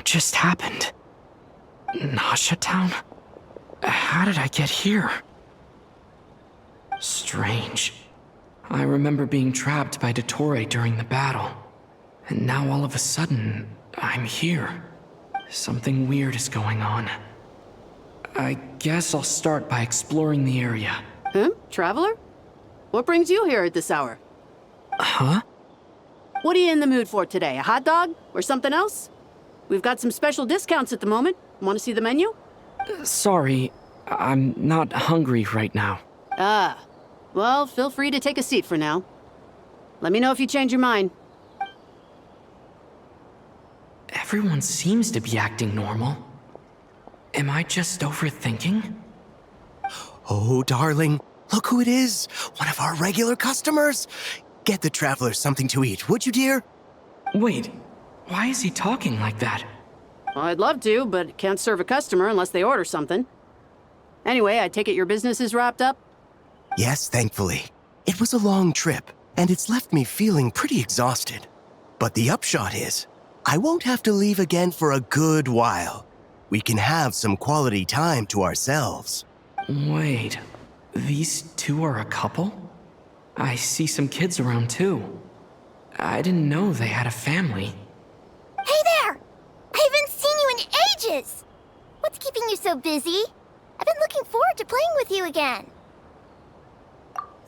just happened? Nasha Town? How did I get here? Strange. I remember being trapped by Dottore during the battle. And now all of a sudden, I'm here. Something weird is going on. I guess I'll start by exploring the area. Traveler? What brings you here at this hour? Huh? What are you in the mood for today? A hot dog? Or something else? We've got some special discounts at the moment. Want to see the menu? Sorry, I'm not hungry right now. Ah. Well, feel free to take a seat for now. Let me know if you change your mind. Everyone seems to be acting normal. Am I just overthinking? Oh, darling, look who it is. One of our regular customers. Get the traveler something to eat, would you, dear? Wait, why is he talking like that? Well, I'd love to, but can't serve a customer unless they order something. Anyway, I take it your business is wrapped up? Yes, thankfully. It was a long trip, and it's left me feeling pretty exhausted. But the upshot is, I won't have to leave again for a good while. We can have some quality time to ourselves. Wait, these two are a couple? I see some kids around too. I didn't know they had a family. Hey there! I haven't seen you in ages! What's keeping you so busy? I've been looking forward to playing with you again.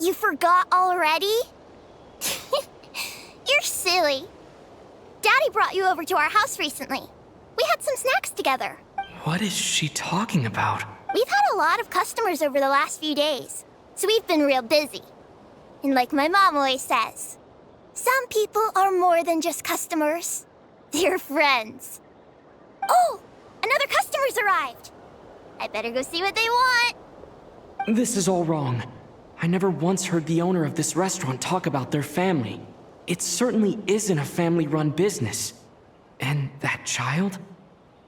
You forgot already? You're silly. Daddy brought you over to our house recently. We had some snacks together. What is she talking about? We've had a lot of customers over the last few days, so we've been real busy. And like my mom always says, some people are more than just customers. They're friends. Oh, another customer's arrived. I better go see what they want. This is all wrong. I never once heard the owner of this restaurant talk about their family. It certainly isn't a family-run business. And that child?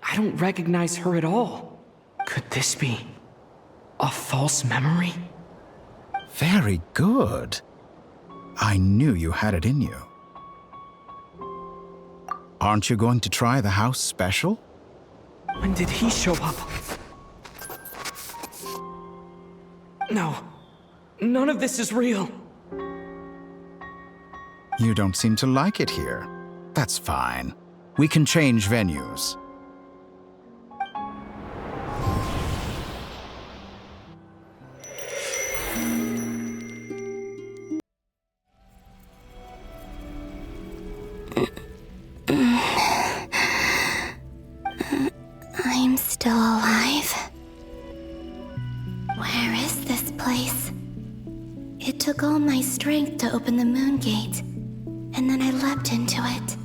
I don't recognize her at all. Could this be a false memory? Very good. I knew you had it in you. Aren't you going to try the house special? When did he show up? No. None of this is real. You don't seem to like it here. That's fine. We can change venues. I'm still alive. Where is this place? It took all my strength to open the moon gate, and then I leapt into it.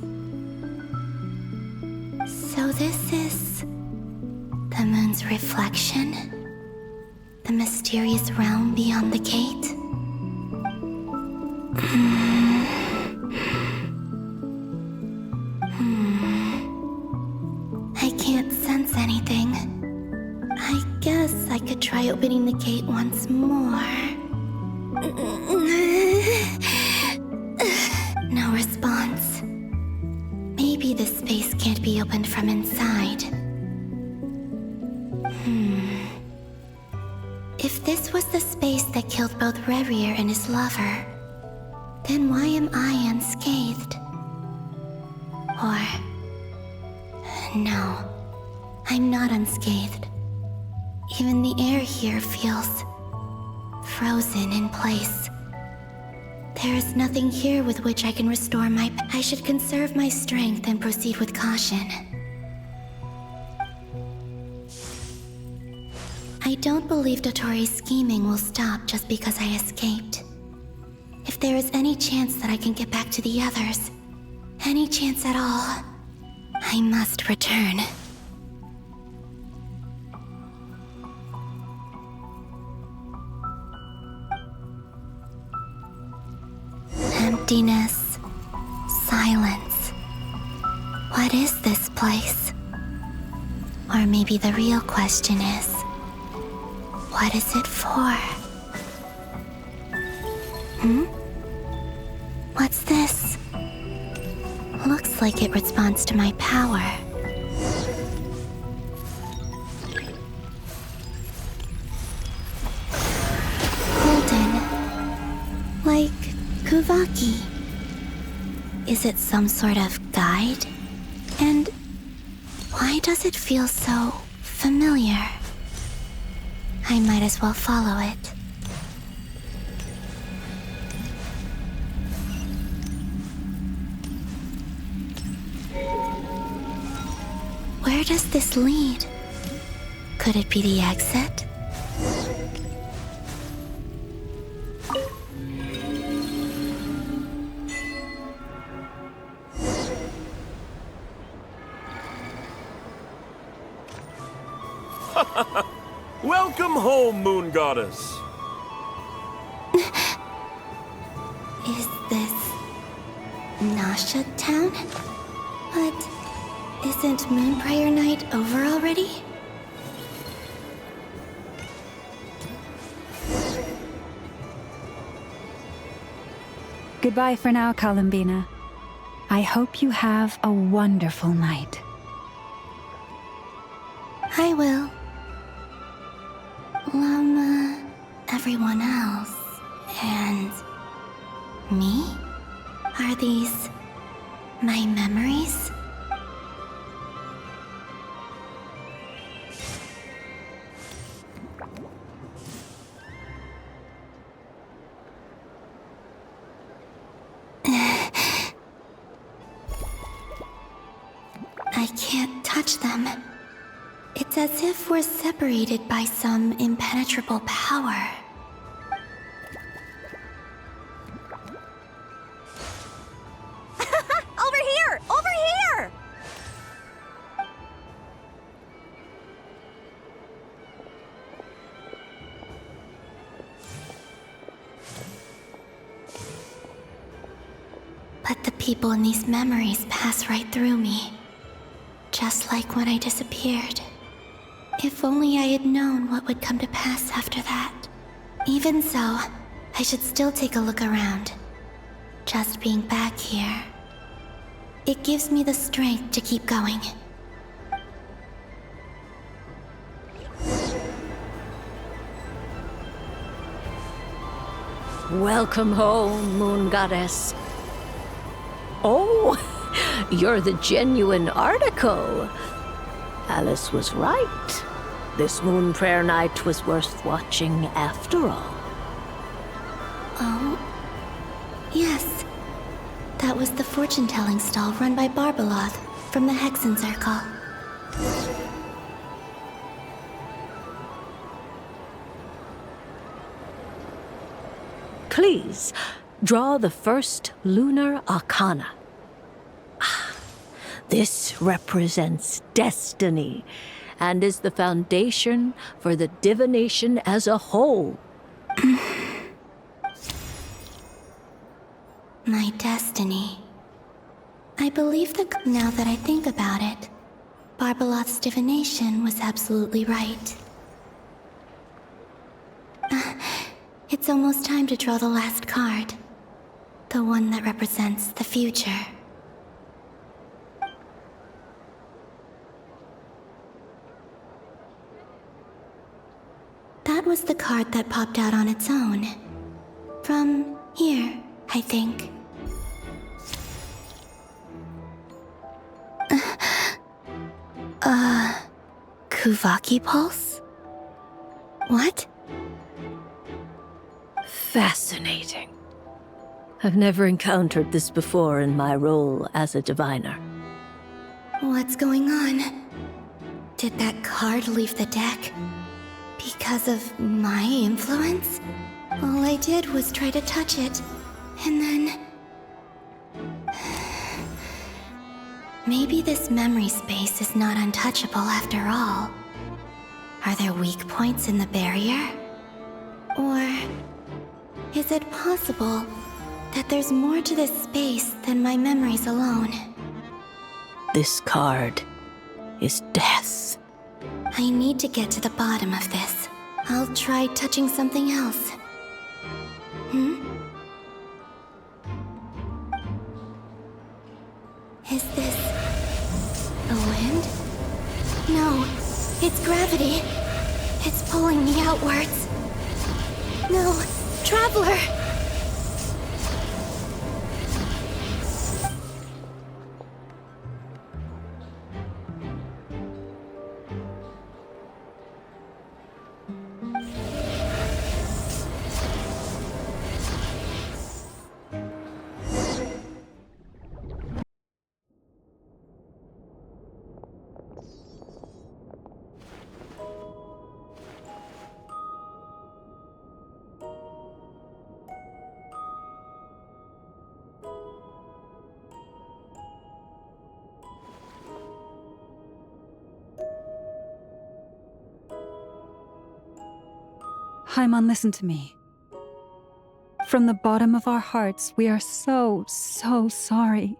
So this is the moon's reflection? The mysterious realm beyond the gate? I can't sense anything. I guess I could try opening the gate once more. No response. Maybe this space can't be opened from inside. If this was the space that killed both Revier and his lover, then why am I unscathed? Or... no, I'm not unscathed. Even the air here feels frozen in place. There is nothing here with which I can restore my... I should conserve my strength and proceed with caution. I don't believe Dottori's scheming will stop just because I escaped. If there is any chance that I can get back to the others, any chance at all, I must return. Emptiness, silence. What is this place? Or maybe the real question is, what is it for? What's this? Looks like it responds to my power. Kuvaki. Is it some sort of guide? And why does it feel so familiar? I might as well follow it. Where does this lead? Could it be the exit? Welcome home, Moon Goddess. Is this Nasha Town? But isn't Moon Prayer Night over already? Goodbye for now, Columbina. I hope you have a wonderful night. I will. Everyone else. And me? Are these my memories? I can't touch them. It's as if we're separated by some impenetrable power. Over here! Over here! But the people in these memories pass right through me. Just like when I disappeared. If only I had known what would come to pass after that. Even so, I should still take a look around. Just being back here. It gives me the strength to keep going. Welcome home, Moon Goddess. Oh, you're the genuine article. Alice was right. This Moon Prayer Night was worth watching after all. Oh, yes. That was the fortune-telling stall run by Barbeloth from the Hexen Circle. Please, draw the first lunar arcana. This represents destiny and is the foundation for the divination as a whole. My destiny. I believe that now that I think about it, Barbeloth's divination was absolutely right. It's almost time to draw the last card. The one that represents the future. That was the card that popped out on its own. From here, I think. Kuvaki Pulse? What? Fascinating. I've never encountered this before in my role as a diviner. What's going on? Did that card leave the deck? Because of my influence? All I did was try to touch it, and then... Maybe this memory space is not untouchable after all. Are there weak points in the barrier? Or is it possible that there's more to this space than my memories alone? This card is death. I need to get to the bottom of this. I'll try touching something else. Is this the wind? No, it's gravity. It's pulling me outwards. No, Traveler! Paimon, listen to me. From the bottom of our hearts, we are so sorry.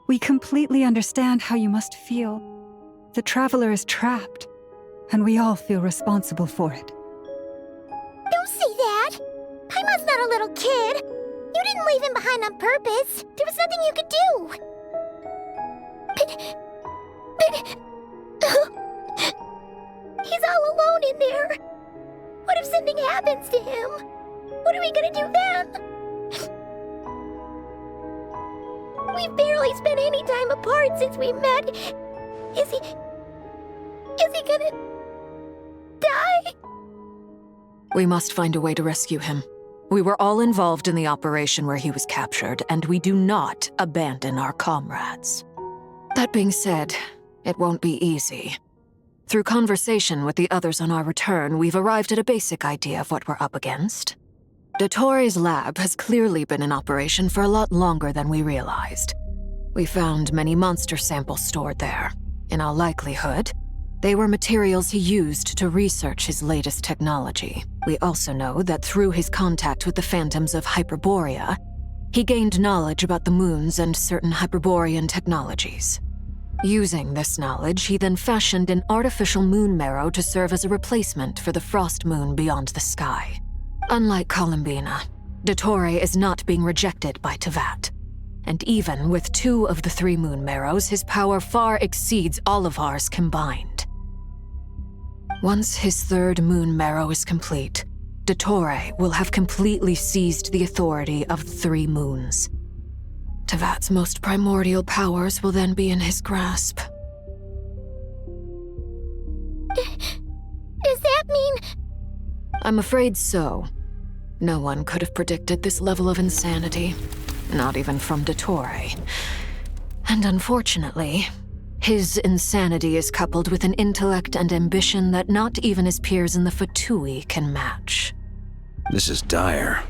We completely understand how you must feel. The Traveler is trapped, and we all feel responsible for it. Don't say that! Paimon's not a little kid! You didn't leave him behind on purpose! There was nothing you could do! But... He's all alone in there! What if something happens to him? What are we gonna do then? We've barely spent any time apart since we met. Is he gonna... die? We must find a way to rescue him. We were all involved in the operation where he was captured, and we do not abandon our comrades. That being said, it won't be easy. Through conversation with the others on our return, we've arrived at a basic idea of what we're up against. Dottore lab has clearly been in operation for a lot longer than we realized. We found many monster samples stored there. In all likelihood, they were materials he used to research his latest technology. We also know that through his contact with the phantoms of Hyperborea, he gained knowledge about the moons and certain Hyperborean technologies. Using this knowledge, he then fashioned an artificial moon marrow to serve as a replacement for the frost moon beyond the sky. Unlike Columbina, Dottore is not being rejected by Teyvat. And even with 2 of the 3 moon marrows, his power far exceeds all of ours combined. Once his 3rd moon marrow is complete, Dottore will have completely seized the authority of the 3 moons. Teyvat's most primordial powers will then be in his grasp. Does that mean... I'm afraid so. No one could have predicted this level of insanity, not even from Dottore. And unfortunately, his insanity is coupled with an intellect and ambition that not even his peers in the Fatui can match. This is dire.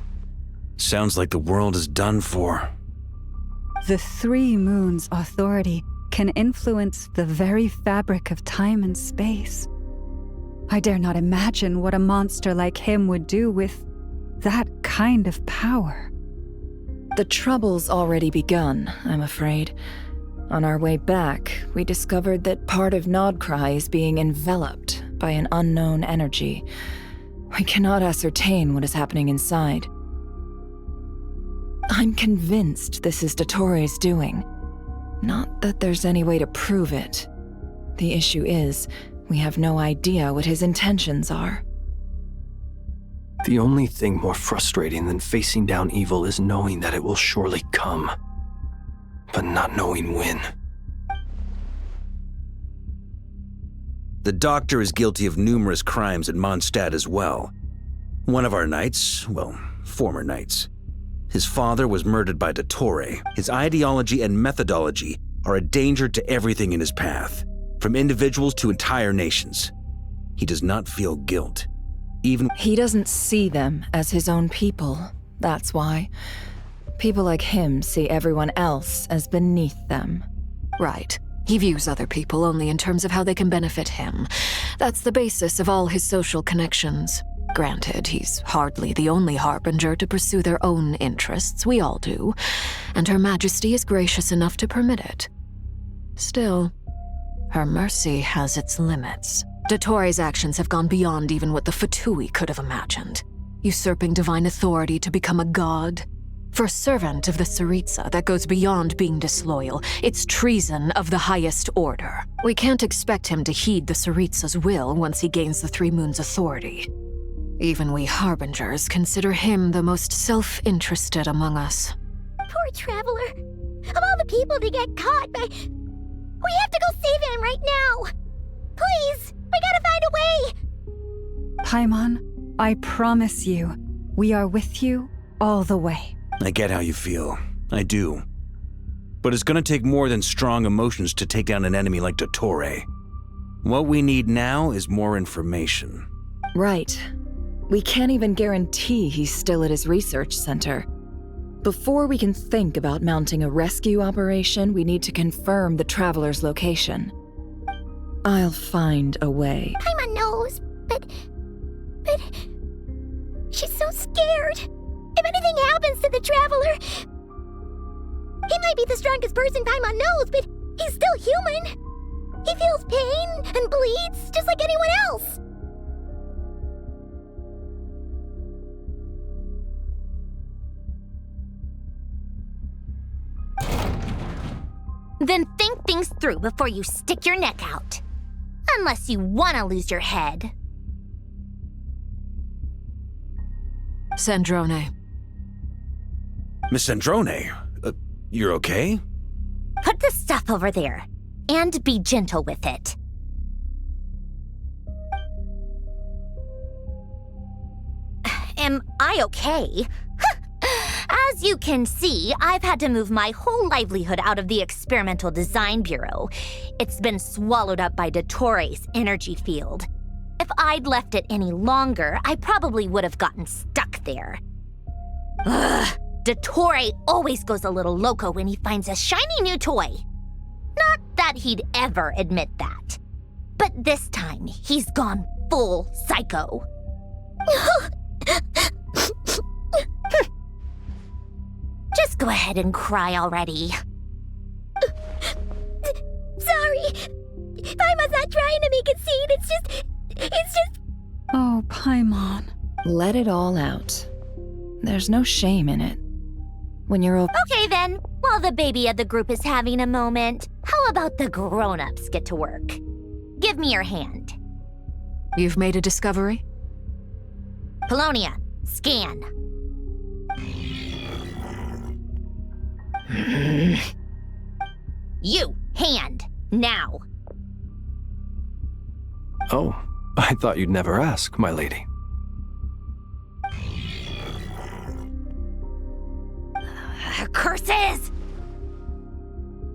Sounds like the world is done for. The 3 moons' authority can influence the very fabric of time and space. I dare not imagine what a monster like him would do with that kind of power. The trouble's already begun, I'm afraid. On our way back, we discovered that part of Nodcry is being enveloped by an unknown energy. We cannot ascertain what is happening inside. I'm convinced this is Dottore's doing. Not that there's any way to prove it. The issue is, we have no idea what his intentions are. The only thing more frustrating than facing down evil is knowing that it will surely come, but not knowing when. The doctor is guilty of numerous crimes at Mondstadt as well. One of our knights, well, former knights. His father was murdered by Dottore. His ideology and methodology are a danger to everything in his path, from individuals to entire nations. He does not feel guilt. Even he doesn't see them as his own people, that's why. People like him see everyone else as beneath them. Right. He views other people only in terms of how they can benefit him. That's the basis of all his social connections. Granted, he's hardly the only harbinger to pursue their own interests. We all do. And Her Majesty is gracious enough to permit it. Still, her mercy has its limits. Dottore's actions have gone beyond even what the Fatui could have imagined. Usurping divine authority to become a god. For a servant of the Tsaritsa, that goes beyond being disloyal. It's treason of the highest order. We can't expect him to heed the Tsaritsa's will once he gains the 3 moons' authority. Even we harbingers consider him the most self-interested among us. Poor Traveler. Of all the people to get caught by... We have to go save him right now! Please! We gotta find a way! Paimon, I promise you, we are with you all the way. I get how you feel. I do. But it's gonna take more than strong emotions to take down an enemy like Dottore. What we need now is more information. Right. We can't even guarantee he's still at his research center. Before we can think about mounting a rescue operation, we need to confirm the Traveler's location. I'll find a way. Paimon knows, but... She's so scared. If anything happens to the Traveler... He might be the strongest person Paimon knows, but he's still human. He feels pain and bleeds just like anyone else. Then think things through before you stick your neck out. Unless you want to lose your head. Sandrone. Miss Sandrone, you're okay? Put the stuff over there, and be gentle with it. Am I okay? As you can see, I've had to move my whole livelihood out of the Experimental Design Bureau. It's been swallowed up by Dottoro's energy field. If I'd left it any longer, I probably would have gotten stuck there. Ugh, Dottore always goes a little loco when he finds a shiny new toy. Not that he'd ever admit that. But this time, he's gone full psycho. Just go ahead and cry already. Sorry. Paimon's not trying to make it seem. It's just... Oh, Paimon. Let it all out. There's no shame in it. When you're Okay then, while the baby of the group is having a moment, how about the grown-ups get to work? Give me your hand. You've made a discovery? Polonia, scan. You, hand, now. Oh, I thought you'd never ask, my lady. Curses!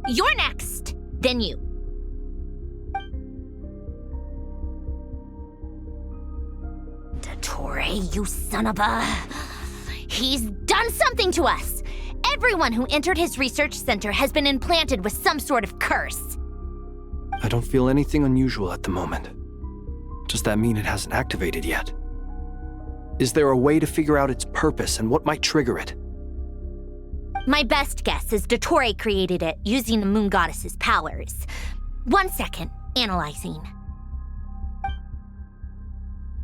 You're next, then you. Dottore, you son of a... He's done something to us! Everyone who entered his research center has been implanted with some sort of curse. I don't feel anything unusual at the moment. Does that mean it hasn't activated yet? Is there a way to figure out its purpose and what might trigger it? My best guess is Dottore created it using the Moon Goddess's powers. 1 second, analyzing.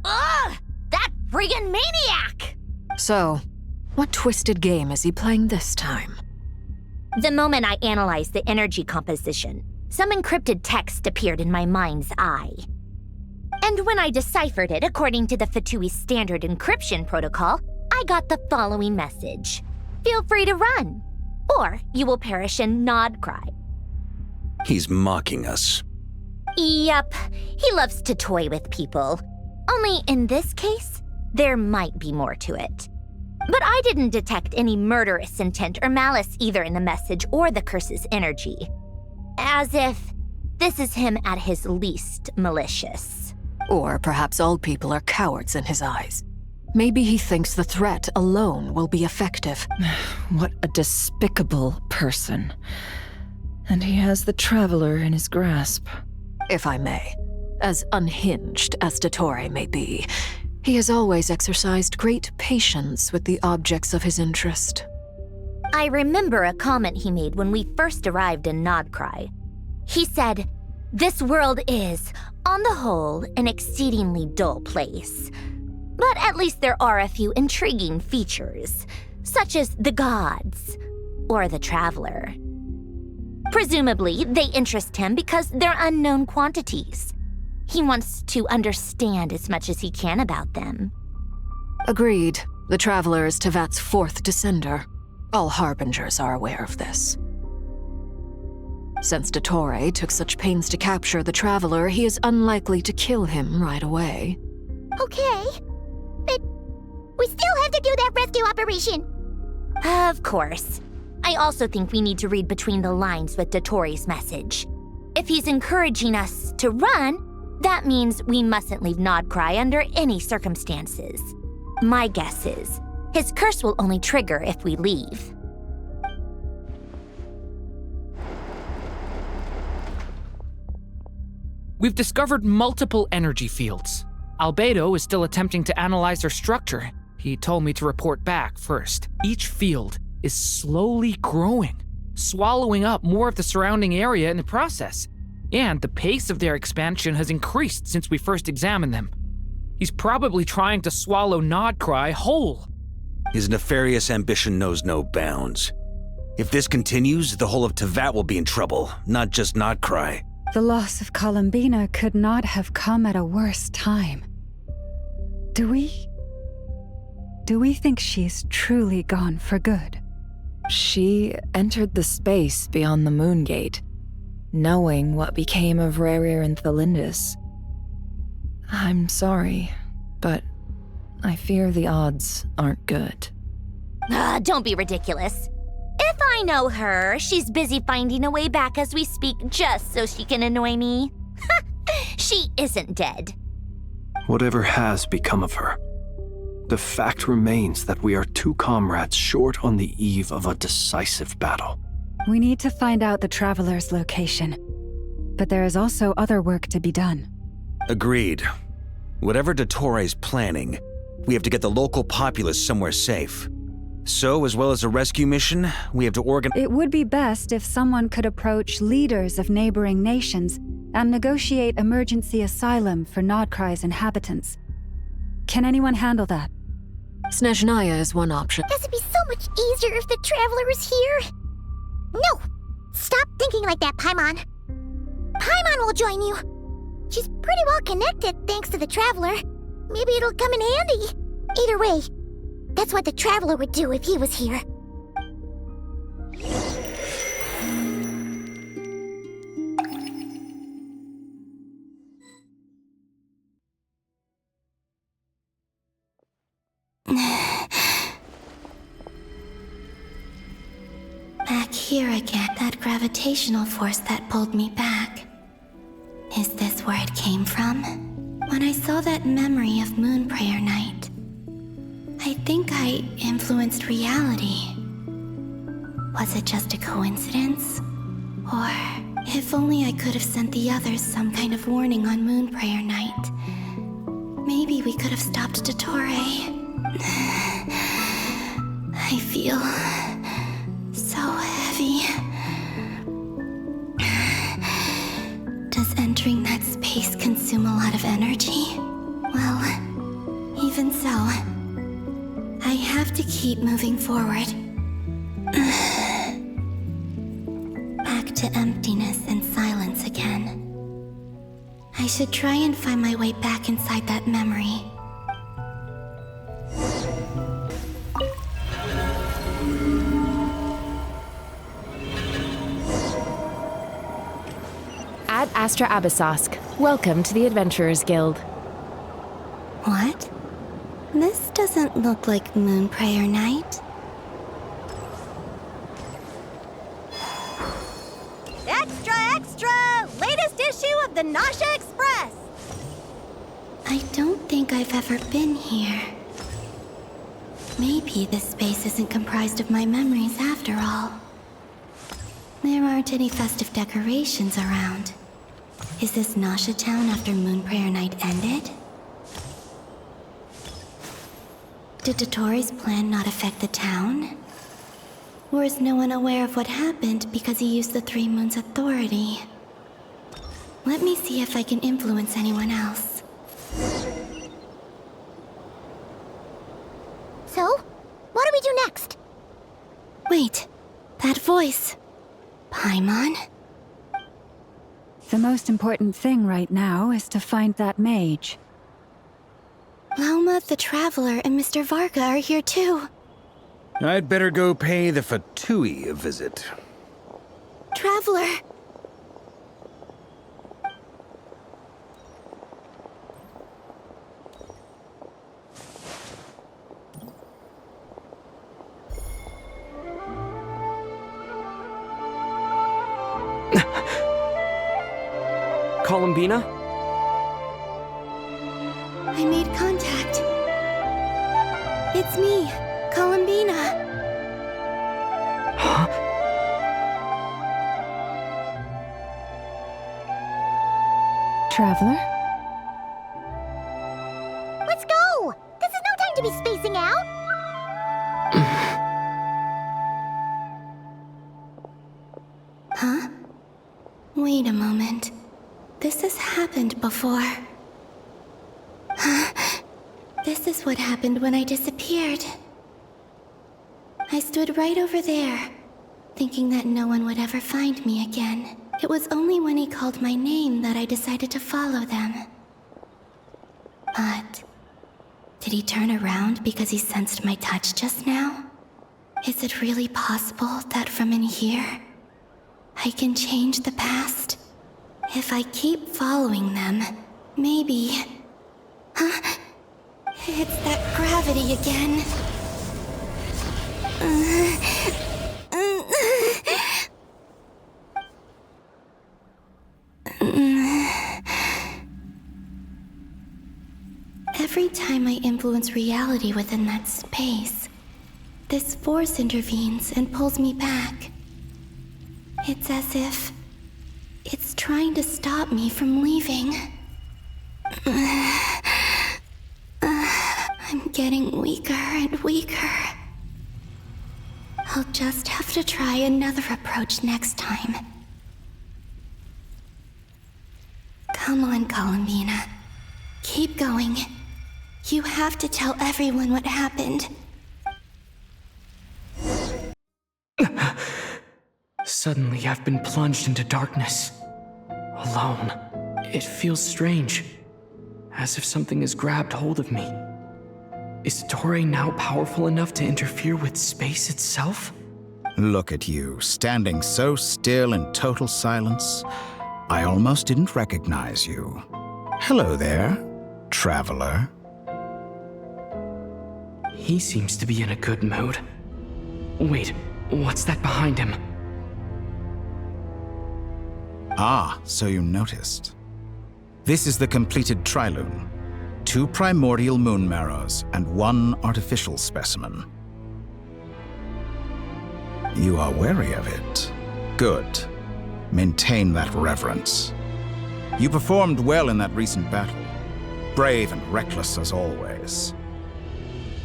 Ugh! That friggin' maniac! So, what twisted game is he playing this time? The moment I analyzed the energy composition, some encrypted text appeared in my mind's eye. And when I deciphered it according to the Fatui standard encryption protocol, I got the following message. Feel free to run, or you will perish in nod cry. He's mocking us. Yep, he loves to toy with people. Only in this case, there might be more to it. But I didn't detect any murderous intent or malice either in the message or the curse's energy. As if this is him at his least malicious. Or perhaps all people are cowards in his eyes. Maybe he thinks the threat alone will be effective. What a despicable person. And he has the Traveler in his grasp. If I may. As unhinged as Dottore may be, he has always exercised great patience with the objects of his interest. I remember a comment he made when we first arrived in Nodcry. He said, "This world is, on the whole, an exceedingly dull place. But at least there are a few intriguing features, such as the gods or the Traveler. Presumably, they interest him because they're unknown quantities. He wants to understand as much as he can about them." Agreed. The Traveler is Teyvat's fourth descender. All Harbingers are aware of this. Since Dottore took such pains to capture the Traveler, he is unlikely to kill him right away. Okay, but we still have to do that rescue operation. Of course. I also think we need to read between the lines with Dottore's message. If he's encouraging us to run, that means we mustn't leave Nodcry under any circumstances. My guess is, his curse will only trigger if we leave. We've discovered multiple energy fields. Albedo is still attempting to analyze their structure. He told me to report back first. Each field is slowly growing, swallowing up more of the surrounding area in the process. And the pace of their expansion has increased since we first examined them. He's probably trying to swallow Nodcry whole. His nefarious ambition knows no bounds. If this continues, the whole of Teyvat will be in trouble, not just Nodcry. The loss of Columbina could not have come at a worse time. Do we think she's truly gone for good? She entered the space beyond the Moon Gate, knowing what became of Rerir and Thelindis. I'm sorry, but I fear the odds aren't good. Don't be ridiculous. If I know her, she's busy finding a way back as we speak just so she can annoy me. She isn't dead. Whatever has become of her, the fact remains that we are two comrades short on the eve of a decisive battle. We need to find out the Traveler's location, but there is also other work to be done. Agreed. Whatever Dottore planning, we have to get the local populace somewhere safe. So, as well as a rescue mission, we have to organize— It would be best if someone could approach leaders of neighboring nations and negotiate emergency asylum for Nodcry's inhabitants. Can anyone handle that? Snezhnaya is one option. This would be so much easier if the Traveler was here. No! Stop thinking like that, Paimon. Paimon will join you. She's pretty well connected thanks to the Traveler. Maybe it'll come in handy. Either way, that's what the Traveler would do if he was here. Back here again, that gravitational force that pulled me back. Is this where it came from? When I saw that memory of Moon Prayer Night, I think I influenced reality. Was it just a coincidence? Or, if only I could have sent the others some kind of warning on Moon Prayer Night, maybe we could have stopped Dottore. I feel so heavy. Does entering that space consume a lot of energy? Well, even so, I have to keep moving forward. Back to emptiness and silence again. I should try and find my way back inside that memory. At Astra Abyssosque, welcome to the Adventurers Guild. What? This doesn't look like Moon Prayer Night. Extra, extra! Latest issue of the Nausea Express! I don't think I've ever been here. Maybe this space isn't comprised of my memories after all. There aren't any festive decorations around. Is this Nausea Town after Moon Prayer Night ended? Did Dottore's plan not affect the town? Or is no one aware of what happened because he used the Three Moons' authority? Let me see if I can influence anyone else. So, what do we do next? Wait, that voice. Paimon? The most important thing right now is to find that mage. Lauma, the Traveler, and Mr. Varga are here too. I'd better go pay the Fatui a visit. Traveler! Columbina? I made contact. It's me, Columbina. Huh? Traveler? Let's go! This is no time to to be spacing out? Huh? Wait a moment. This has happened before. This is what happened when I disappeared. I stood right over there, thinking that no one would ever find me again. It was only when he called my name that I decided to follow them. But did he turn around because he sensed my touch just now? Is it really possible that from in here, I can change the past? If I keep following them, maybe... Huh? It's that gravity again. Every time I influence reality within that space, this force intervenes and pulls me back. It's as if it's trying to stop me from leaving. I'm getting weaker and weaker. I'll just have to try another approach next time. Come on, Columbina. Keep going. You have to tell everyone what happened. Suddenly, I've been plunged into darkness. Alone. It feels strange. As if something has grabbed hold of me. Is Toray now powerful enough to interfere with space itself? Look at you, standing so still in total silence. I almost didn't recognize you. Hello there, traveler. He seems to be in a good mood. Wait, what's that behind him? Ah, so you noticed. This is the completed Trilune. 2 primordial moon marrows and 1 artificial specimen. You are wary of it. Good. Maintain that reverence. You performed well in that recent battle. Brave and reckless as always.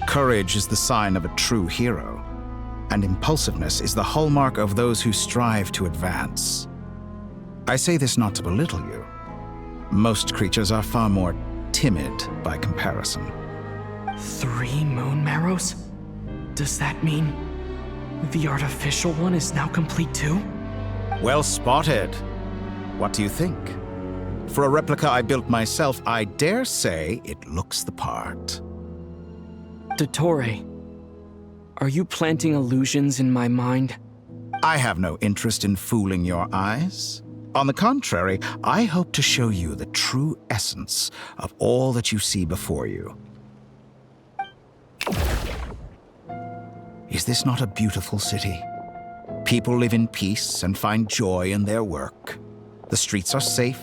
Courage is the sign of a true hero, and impulsiveness is the hallmark of those who strive to advance. I say this not to belittle you. Most creatures are far more timid by comparison. 3 moon marrows? Does that mean the artificial one is now complete too? Well spotted. What do you think? For a replica I built myself, I dare say it looks the part. Toray, are you planting illusions in my mind? I have no interest in fooling your eyes. On the contrary, I hope to show you the true essence of all that you see before you. Is this not a beautiful city? People live in peace and find joy in their work. The streets are safe.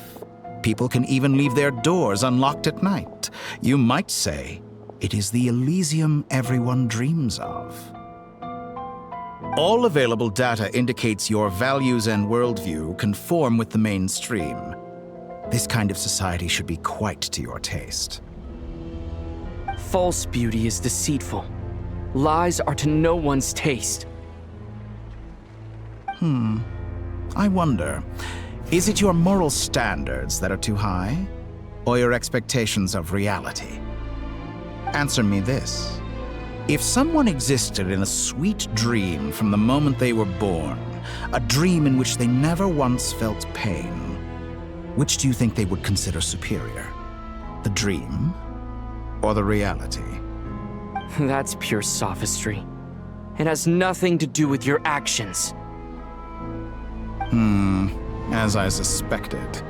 People can even leave their doors unlocked at night. You might say it is the Elysium everyone dreams of. All available data indicates your values and worldview conform with the mainstream. This kind of society should be quite to your taste. False beauty is deceitful. Lies are to no one's taste. I wonder, is it your moral standards that are too high, or your expectations of reality? Answer me this. If someone existed in a sweet dream from the moment they were born, a dream in which they never once felt pain, which do you think they would consider superior? The dream or the reality? That's pure sophistry. It has nothing to do with your actions. As I suspected.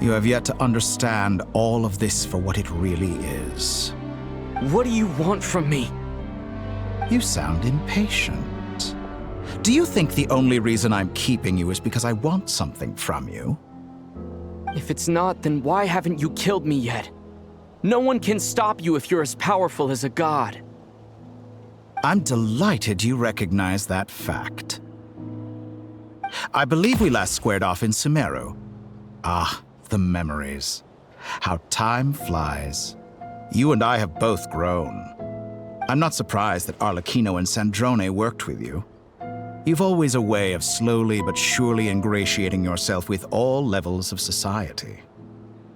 You have yet to understand all of this for what it really is. What do you want from me? You sound impatient. Do you think the only reason I'm keeping you is because I want something from you? If it's not, then why haven't you killed me yet? No one can stop you if you're as powerful as a god. I'm delighted you recognize that fact. I believe we last squared off in Sumeru. Ah, the memories. How time flies. You and I have both grown. I'm not surprised that Arlecchino and Sandrone worked with you. You've always a way of slowly but surely ingratiating yourself with all levels of society.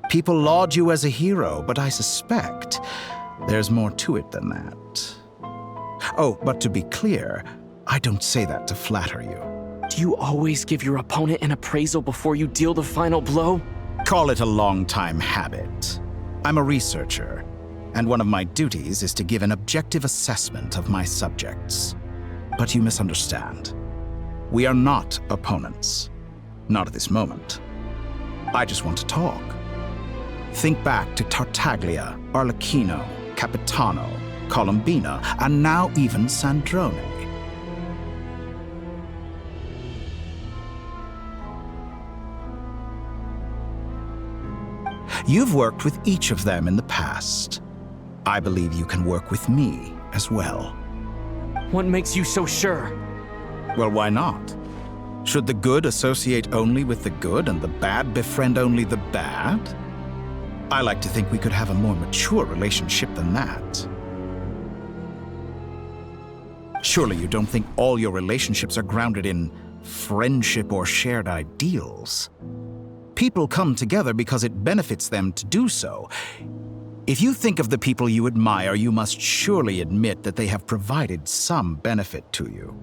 People laud you as a hero, but I suspect there's more to it than that. Oh, but to be clear, I don't say that to flatter you. Do you always give your opponent an appraisal before you deal the final blow? Call it a long-time habit. I'm a researcher, and one of my duties is to give an objective assessment of my subjects. But you misunderstand. We are not opponents. Not at this moment. I just want to talk. Think back to Tartaglia, Arlecchino, Capitano, Columbina, and now even Sandrone. You've worked with each of them in the past. I believe you can work with me as well. What makes you so sure? Well, why not? Should the good associate only with the good and the bad befriend only the bad? I like to think we could have a more mature relationship than that. Surely you don't think all your relationships are grounded in friendship or shared ideals? People come together because it benefits them to do so. If you think of the people you admire, you must surely admit that they have provided some benefit to you.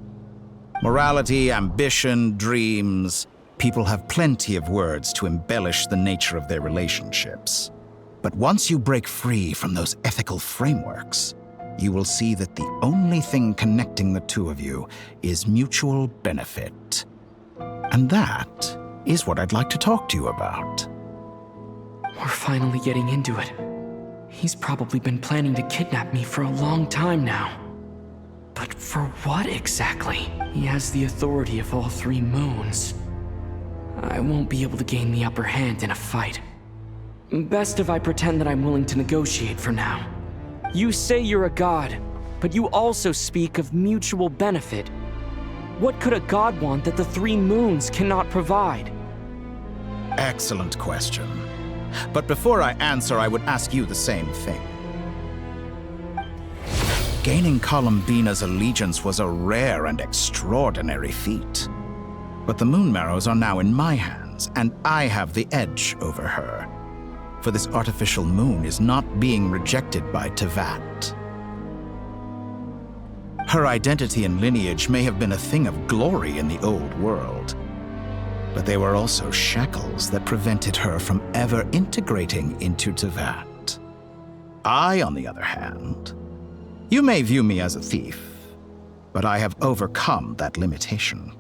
Morality, ambition, dreams. People have plenty of words to embellish the nature of their relationships. But once you break free from those ethical frameworks, you will see that the only thing connecting the two of you is mutual benefit. And that is what I'd like to talk to you about. We're finally getting into it. He's probably been planning to kidnap me for a long time now. But for what exactly? He has the authority of all three moons. I won't be able to gain the upper hand in a fight. Best if I pretend that I'm willing to negotiate for now. You say you're a god, but you also speak of mutual benefit. What could a god want that the three moons cannot provide? Excellent question. But before I answer, I would ask you the same thing. Gaining Columbina's allegiance was a rare and extraordinary feat. But the Moon Marrows are now in my hands, and I have the edge over her. For this artificial moon is not being rejected by Teyvat. Her identity and lineage may have been a thing of glory in the old world, but they were also shackles that prevented her from ever integrating into Teyvat. I, on the other hand, you may view me as a thief, but I have overcome that limitation.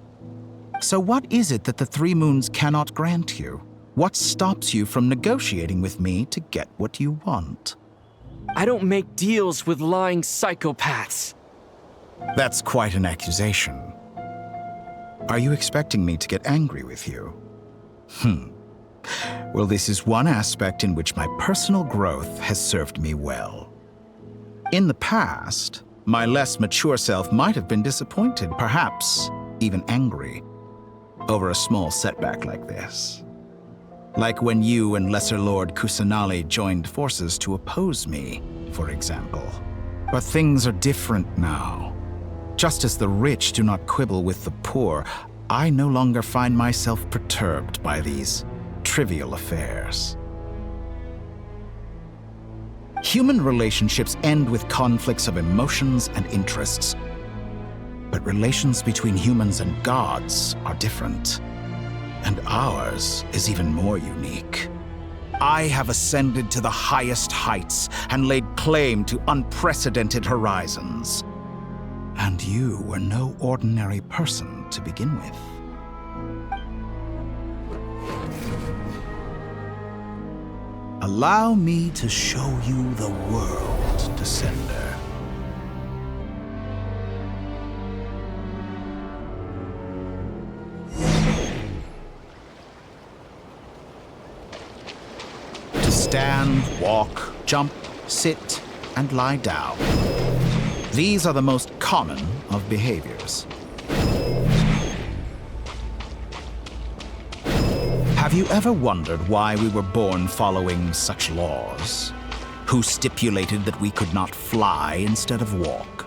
So what is it that the three moons cannot grant you? What stops you from negotiating with me to get what you want? I don't make deals with lying psychopaths. That's quite an accusation. Are you expecting me to get angry with you? Well, this is one aspect in which my personal growth has served me well. In the past, my less mature self might have been disappointed, perhaps even angry, over a small setback like this. Like when you and Lesser Lord Kusanali joined forces to oppose me, for example. But things are different now. Just as the rich do not quibble with the poor, I no longer find myself perturbed by these trivial affairs. Human relationships end with conflicts of emotions and interests. But relations between humans and gods are different. And ours is even more unique. I have ascended to the highest heights and laid claim to unprecedented horizons. And you were no ordinary person to begin with. Allow me to show you the world, Descender. To stand, walk, jump, sit, and lie down. These are the most common of behaviors. Have you ever wondered why we were born following such laws? Who stipulated that we could not fly instead of walk?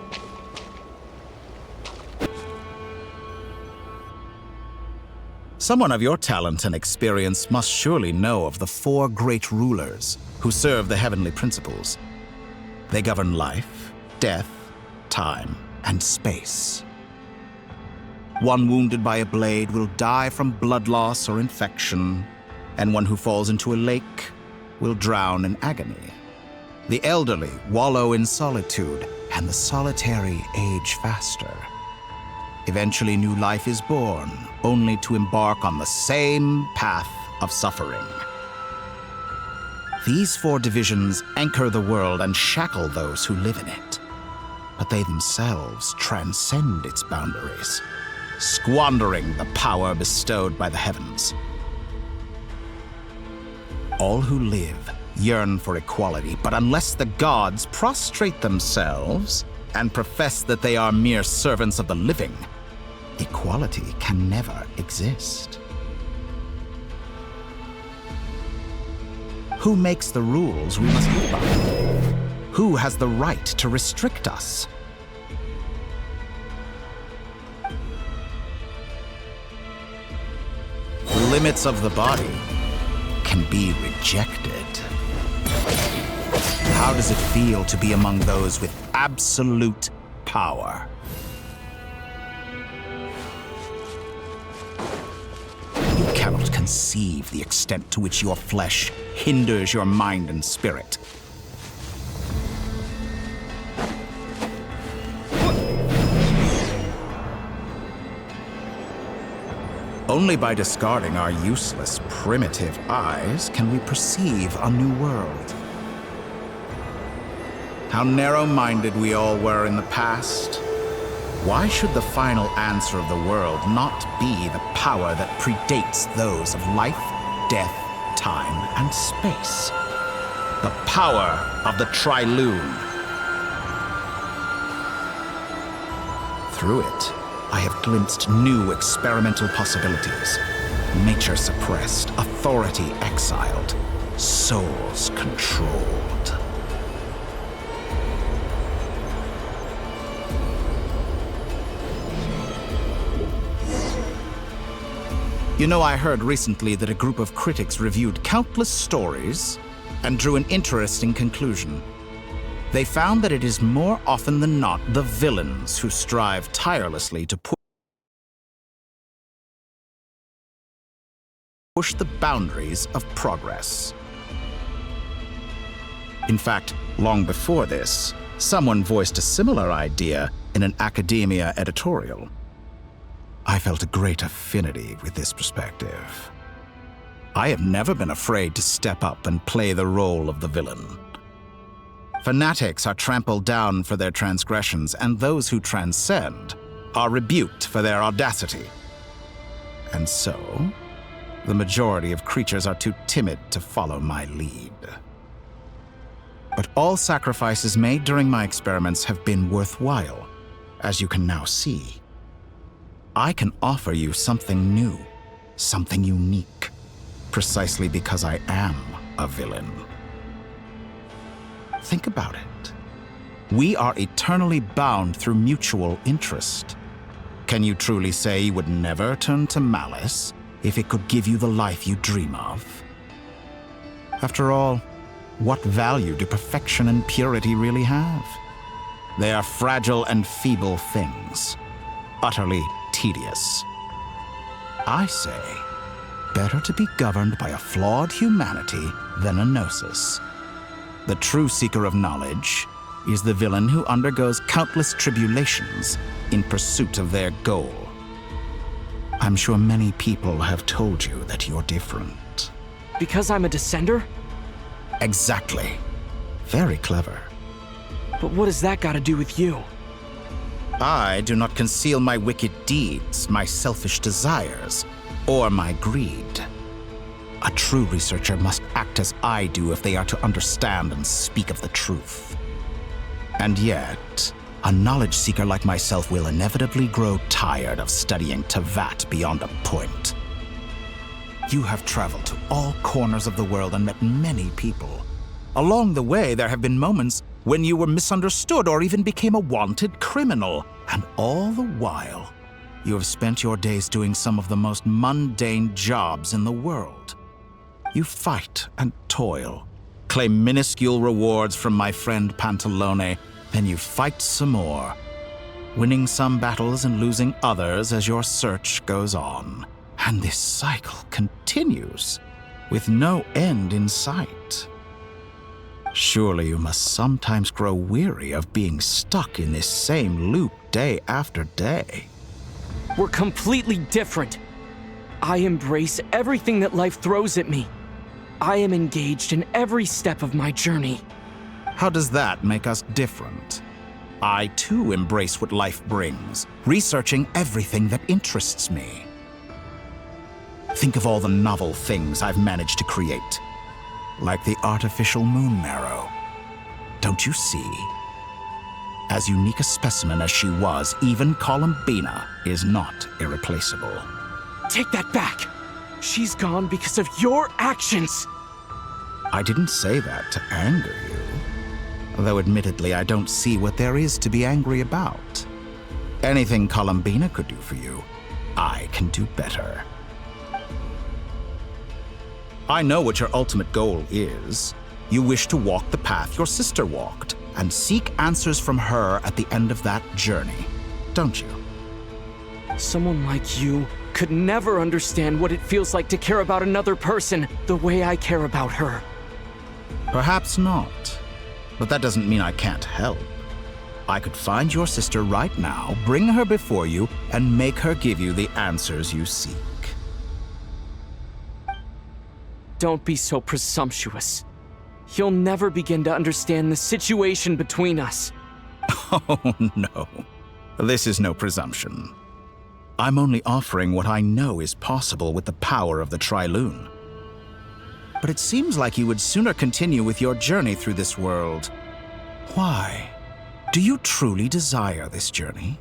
Someone of your talent and experience must surely know of the 4 great rulers who serve the heavenly principles. They govern life, death, time, and space. One wounded by a blade will die from blood loss or infection, and one who falls into a lake will drown in agony. The elderly wallow in solitude, and the solitary age faster. Eventually, new life is born, only to embark on the same path of suffering. These 4 divisions anchor the world and shackle those who live in it. But they themselves transcend its boundaries, squandering the power bestowed by the heavens. All who live yearn for equality, but unless the gods prostrate themselves and profess that they are mere servants of the living, equality can never exist. Who makes the rules we must live by? Who has the right to restrict us? The limits of the body can be rejected. How does it feel to be among those with absolute power? You cannot conceive the extent to which your flesh hinders your mind and spirit. Only by discarding our useless, primitive eyes can we perceive a new world. How narrow-minded we all were in the past. Why should the final answer of the world not be the power that predates those of life, death, time, and space? The power of the Trilune. Through it, I have glimpsed new experimental possibilities. Nature suppressed, authority exiled, souls controlled. You know, I heard recently that a group of critics reviewed countless stories and drew an interesting conclusion. They found that it is more often than not the villains who strive tirelessly to push the boundaries of progress. In fact, long before this, someone voiced a similar idea in an academia editorial. I felt a great affinity with this perspective. I have never been afraid to step up and play the role of the villain. Fanatics are trampled down for their transgressions, and those who transcend are rebuked for their audacity. And so, the majority of creatures are too timid to follow my lead. But all sacrifices made during my experiments have been worthwhile, as you can now see. I can offer you something new, something unique, precisely because I am a villain. Think about it. We are eternally bound through mutual interest. Can you truly say you would never turn to malice if it could give you the life you dream of? After all, what value do perfection and purity really have? They are fragile and feeble things, utterly tedious. I say, better to be governed by a flawed humanity than a gnosis. The true seeker of knowledge is the villain who undergoes countless tribulations in pursuit of their goal. I'm sure many people have told you that you're different. Because I'm a descender? Exactly. Very clever. But what has that got to do with you? I do not conceal my wicked deeds, my selfish desires, or my greed. A true researcher must act as I do if they are to understand and speak of the truth. And yet, a knowledge seeker like myself will inevitably grow tired of studying Teyvat beyond a point. You have traveled to all corners of the world and met many people. Along the way, there have been moments when you were misunderstood or even became a wanted criminal. And all the while, you have spent your days doing some of the most mundane jobs in the world. You fight and toil, claim minuscule rewards from my friend Pantalone, then you fight some more, winning some battles and losing others as your search goes on. And this cycle continues, with no end in sight. Surely you must sometimes grow weary of being stuck in this same loop day after day. We're completely different. I embrace everything that life throws at me. I am engaged in every step of my journey. How does that make us different? I too embrace what life brings, researching everything that interests me. Think of all the novel things I've managed to create, like the artificial moon marrow. Don't you see? As unique a specimen as she was, even Columbina is not irreplaceable. Take that back! She's gone because of your actions! I didn't say that to anger you. Though admittedly, I don't see what there is to be angry about. Anything Columbina could do for you, I can do better. I know what your ultimate goal is. You wish to walk the path your sister walked, and seek answers from her at the end of that journey, don't you? Someone like you could never understand what it feels like to care about another person the way I care about her. Perhaps not, but that doesn't mean I can't help. I could find your sister right now, bring her before you, and make her give you the answers you seek. Don't be so presumptuous. You'll never begin to understand the situation between us. Oh, no. This is no presumption. I'm only offering what I know is possible with the power of the Trilune. But it seems like you would sooner continue with your journey through this world. Why? Do you truly desire this journey?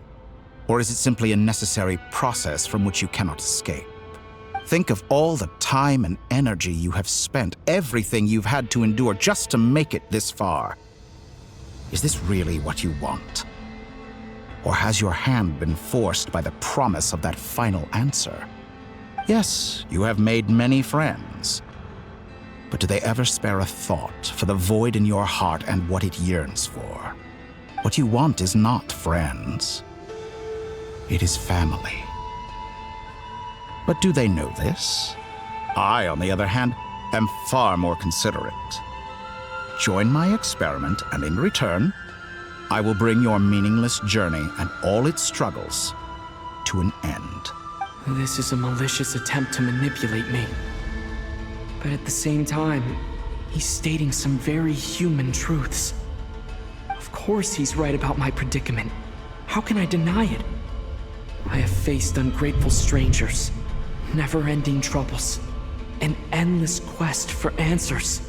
Or is it simply a necessary process from which you cannot escape? Think of all the time and energy you have spent, everything you've had to endure just to make it this far. Is this really what you want? Or has your hand been forced by the promise of that final answer? Yes, you have made many friends. But do they ever spare a thought for the void in your heart and what it yearns for? What you want is not friends. It is family. But do they know this? I, on the other hand, am far more considerate. Join my experiment, and in return, I will bring your meaningless journey and all its struggles to an end. This is a malicious attempt to manipulate me. But at the same time, he's stating some very human truths. Of course he's right about my predicament. How can I deny it? I have faced ungrateful strangers, never-ending troubles, an endless quest for answers.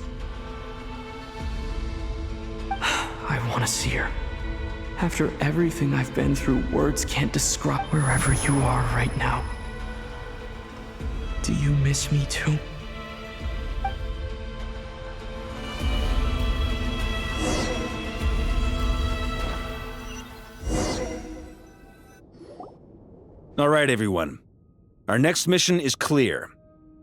I want to see her. After everything I've been through, words can't describe. Wherever you are right now, do you miss me too? All right, everyone. Our next mission is clear.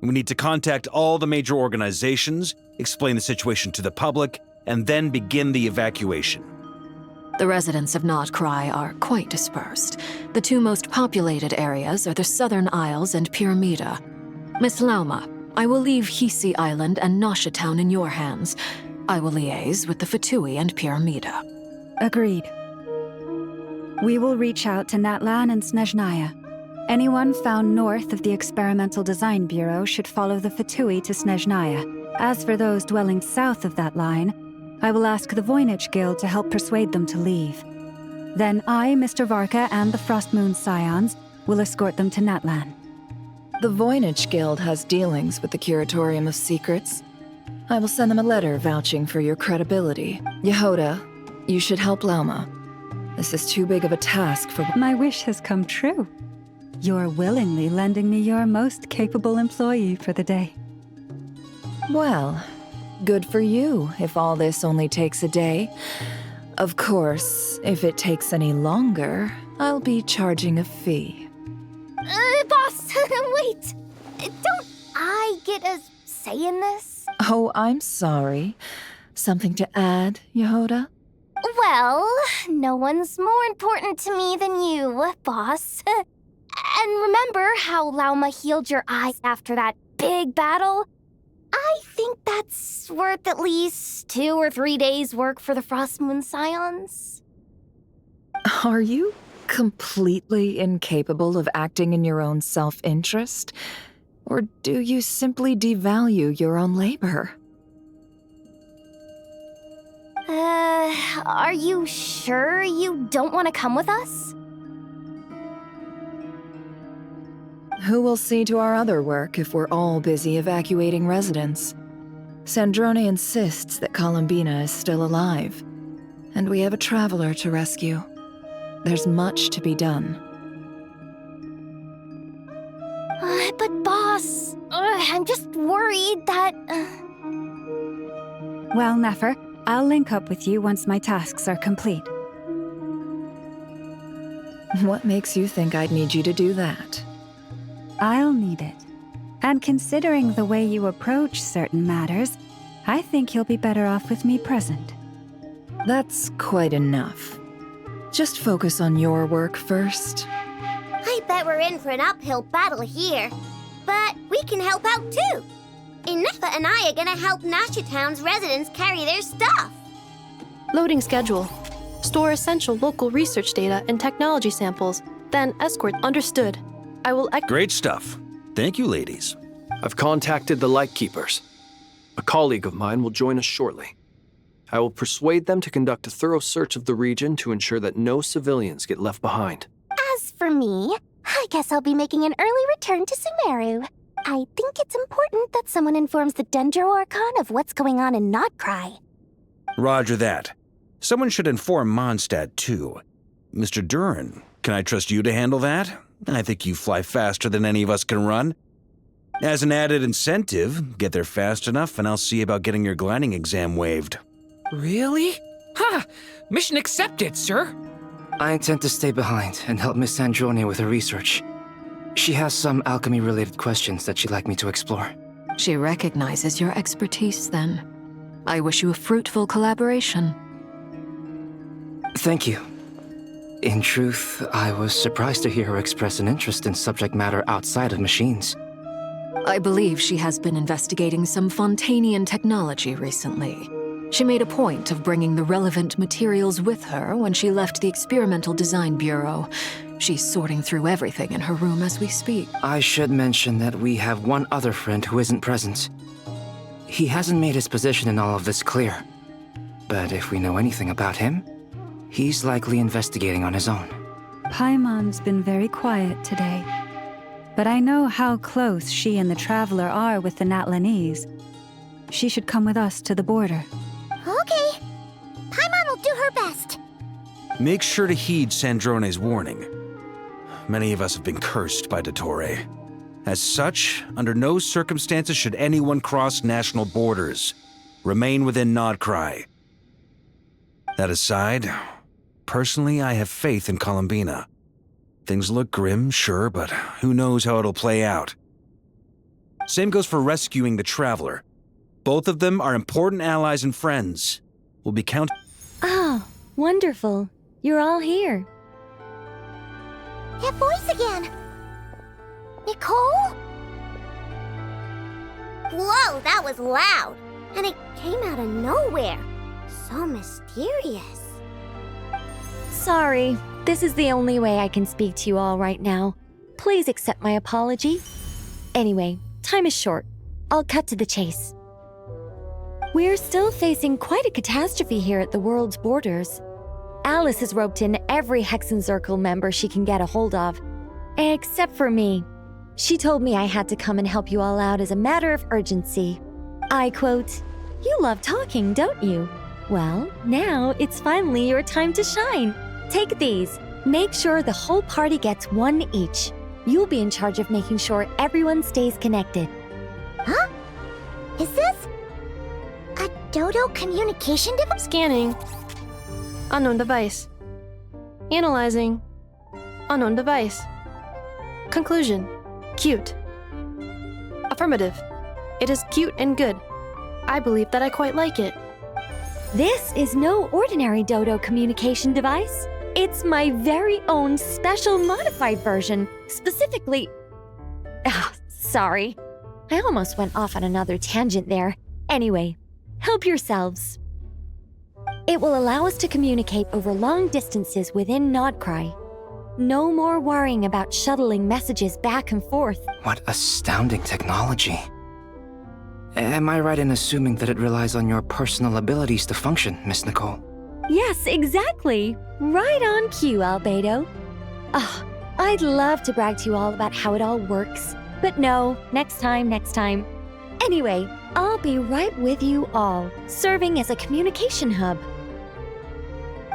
We need to contact all the major organizations, explain the situation to the public, and then begin the evacuation. The residents of Nodcry are quite dispersed. The two most populated areas are the Southern Isles and Pyramida. Miss Lauma, I will leave Hisi Island and Nasha Town in your hands. I will liaise with the Fatui and Pyramida. Agreed. We will reach out to Natlan and Snezhnaya. Anyone found north of the Experimental Design Bureau should follow the Fatui to Snezhnaya. As for those dwelling south of that line, I will ask the Voynich Guild to help persuade them to leave. Then I, Mr. Varka, and the Frostmoon Scions will escort them to Natlan. The Voynich Guild has dealings with the Curatorium of Secrets. I will send them a letter vouching for your credibility. Yehoda, you should help Lauma. This is too big of a task for— My wish has come true. You're willingly lending me your most capable employee for the day. Well, Good for you, if all this only takes a day. Of course, if it takes any longer, I'll be charging a fee. Boss, wait! Don't I get a say in this? Oh, I'm sorry. Something to add, Yehoda? Well, no one's more important to me than you, boss. And remember how Lauma healed your eyes after that big battle? I think that's worth at least 2 or 3 days' work for the Frost Moon Scions. Are you completely incapable of acting in your own self-interest? Or do you simply devalue your own labor? Are you sure you don't want to come with us? Who will see to our other work if we're all busy evacuating residents? Sandrone insists that Columbina is still alive, and we have a traveler to rescue. There's much to be done. But boss, I'm just worried that... Well, Nefer, I'll link up with you once my tasks are complete. What makes you think I'd need you to do that? I'll need it. And considering the way you approach certain matters, I think you'll be better off with me present. That's quite enough. Just focus on your work first. I bet we're in for an uphill battle here. But we can help out too. Nefa and I are gonna help Nashatown's residents carry their stuff. Loading schedule. Store essential local research data and technology samples. Then escort. Understood. I will... Great stuff. Thank you, ladies. I've contacted the Lightkeepers. A colleague of mine will join us shortly. I will persuade them to conduct a thorough search of the region to ensure that no civilians get left behind. As for me, I guess I'll be making an early return to Sumeru. I think it's important that someone informs the Dendro Archon of what's going on in Nodcry. Roger that. Someone should inform Mondstadt, too. Mr. Duran, can I trust you to handle that? I think you fly faster than any of us can run. As an added incentive, get there fast enough and I'll see about getting your gliding exam waived. Really? Ha! Mission accepted, sir. I intend to stay behind and help Miss Sandrone with her research. She has some alchemy-related questions that she'd like me to explore. She recognizes your expertise, then. I wish you a fruitful collaboration. Thank you. In truth, I was surprised to hear her express an interest in subject matter outside of machines. I believe she has been investigating some Fontanian technology recently. She made a point of bringing the relevant materials with her when she left the Experimental Design Bureau. She's sorting through everything in her room as we speak. I should mention that we have one other friend who isn't present. He hasn't made his position in all of this clear. But if we know anything about him, he's likely investigating on his own. Paimon's been very quiet today. But I know how close she and the Traveler are with the Natlanese. She should come with us to the border. Okay. Paimon will do her best. Make sure to heed Sandrone's warning. Many of us have been cursed by Dottore. As such, under no circumstances should anyone cross national borders. Remain within Nodcry. That aside, personally, I have faith in Columbina. Things look grim, sure, but who knows how it'll play out. Same goes for rescuing the Traveler. Both of them are important allies and friends. We'll be counting. Oh, wonderful. You're all here. That voice again. Nicole? Whoa, that was loud. And it came out of nowhere. So mysterious. Sorry, this is the only way I can speak to you all right now. Please accept my apology. Anyway, time is short. I'll cut to the chase. We're still facing quite a catastrophe here at the world's borders. Alice has roped in every Hexenzirkel member she can get a hold of. Except for me. She told me I had to come and help you all out as a matter of urgency. I quote, "You love talking, don't you? Well, now it's finally your time to shine. Take these. Make sure the whole party gets one each. You'll be in charge of making sure everyone stays connected." Huh? Is this... Dodo communication device? Scanning. Unknown device. Analyzing. Unknown device. Conclusion. Cute. Affirmative. It is cute and good. I believe that I quite like it. This is no ordinary Dodo communication device. It's my very own special modified version, specifically... sorry. I almost went off on another tangent there. Anyway, help yourselves. It will allow us to communicate over long distances within Nodcry. No more worrying about shuttling messages back and forth. What astounding technology. Am I right in assuming that it relies on your personal abilities to function, Miss Nicole? Yes, exactly. Right on cue, Albedo. I'd love to brag to you all about how it all works. But no, next time. Anyway, I'll be right with you all, serving as a communication hub.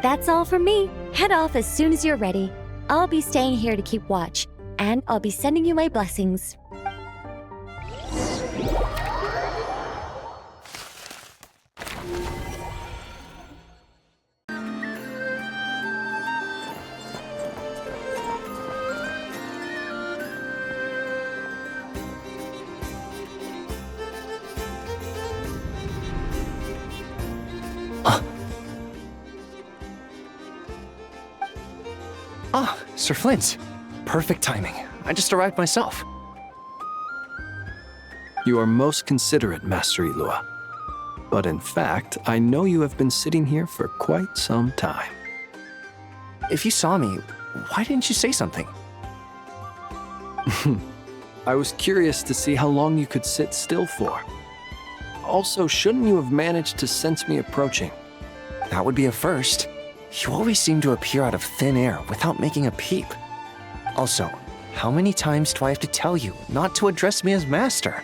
That's all from me. Head off as soon as you're ready. I'll be staying here to keep watch, and I'll be sending you my blessings. Sir Flint. Perfect timing. I just arrived myself. You are most considerate, Master Ilua. But in fact, I know you have been sitting here for quite some time. If you saw me, why didn't you say something? I was curious to see how long you could sit still for. Also, shouldn't you have managed to sense me approaching? That would be a first. You always seem to appear out of thin air without making a peep. Also, how many times do I have to tell you not to address me as master?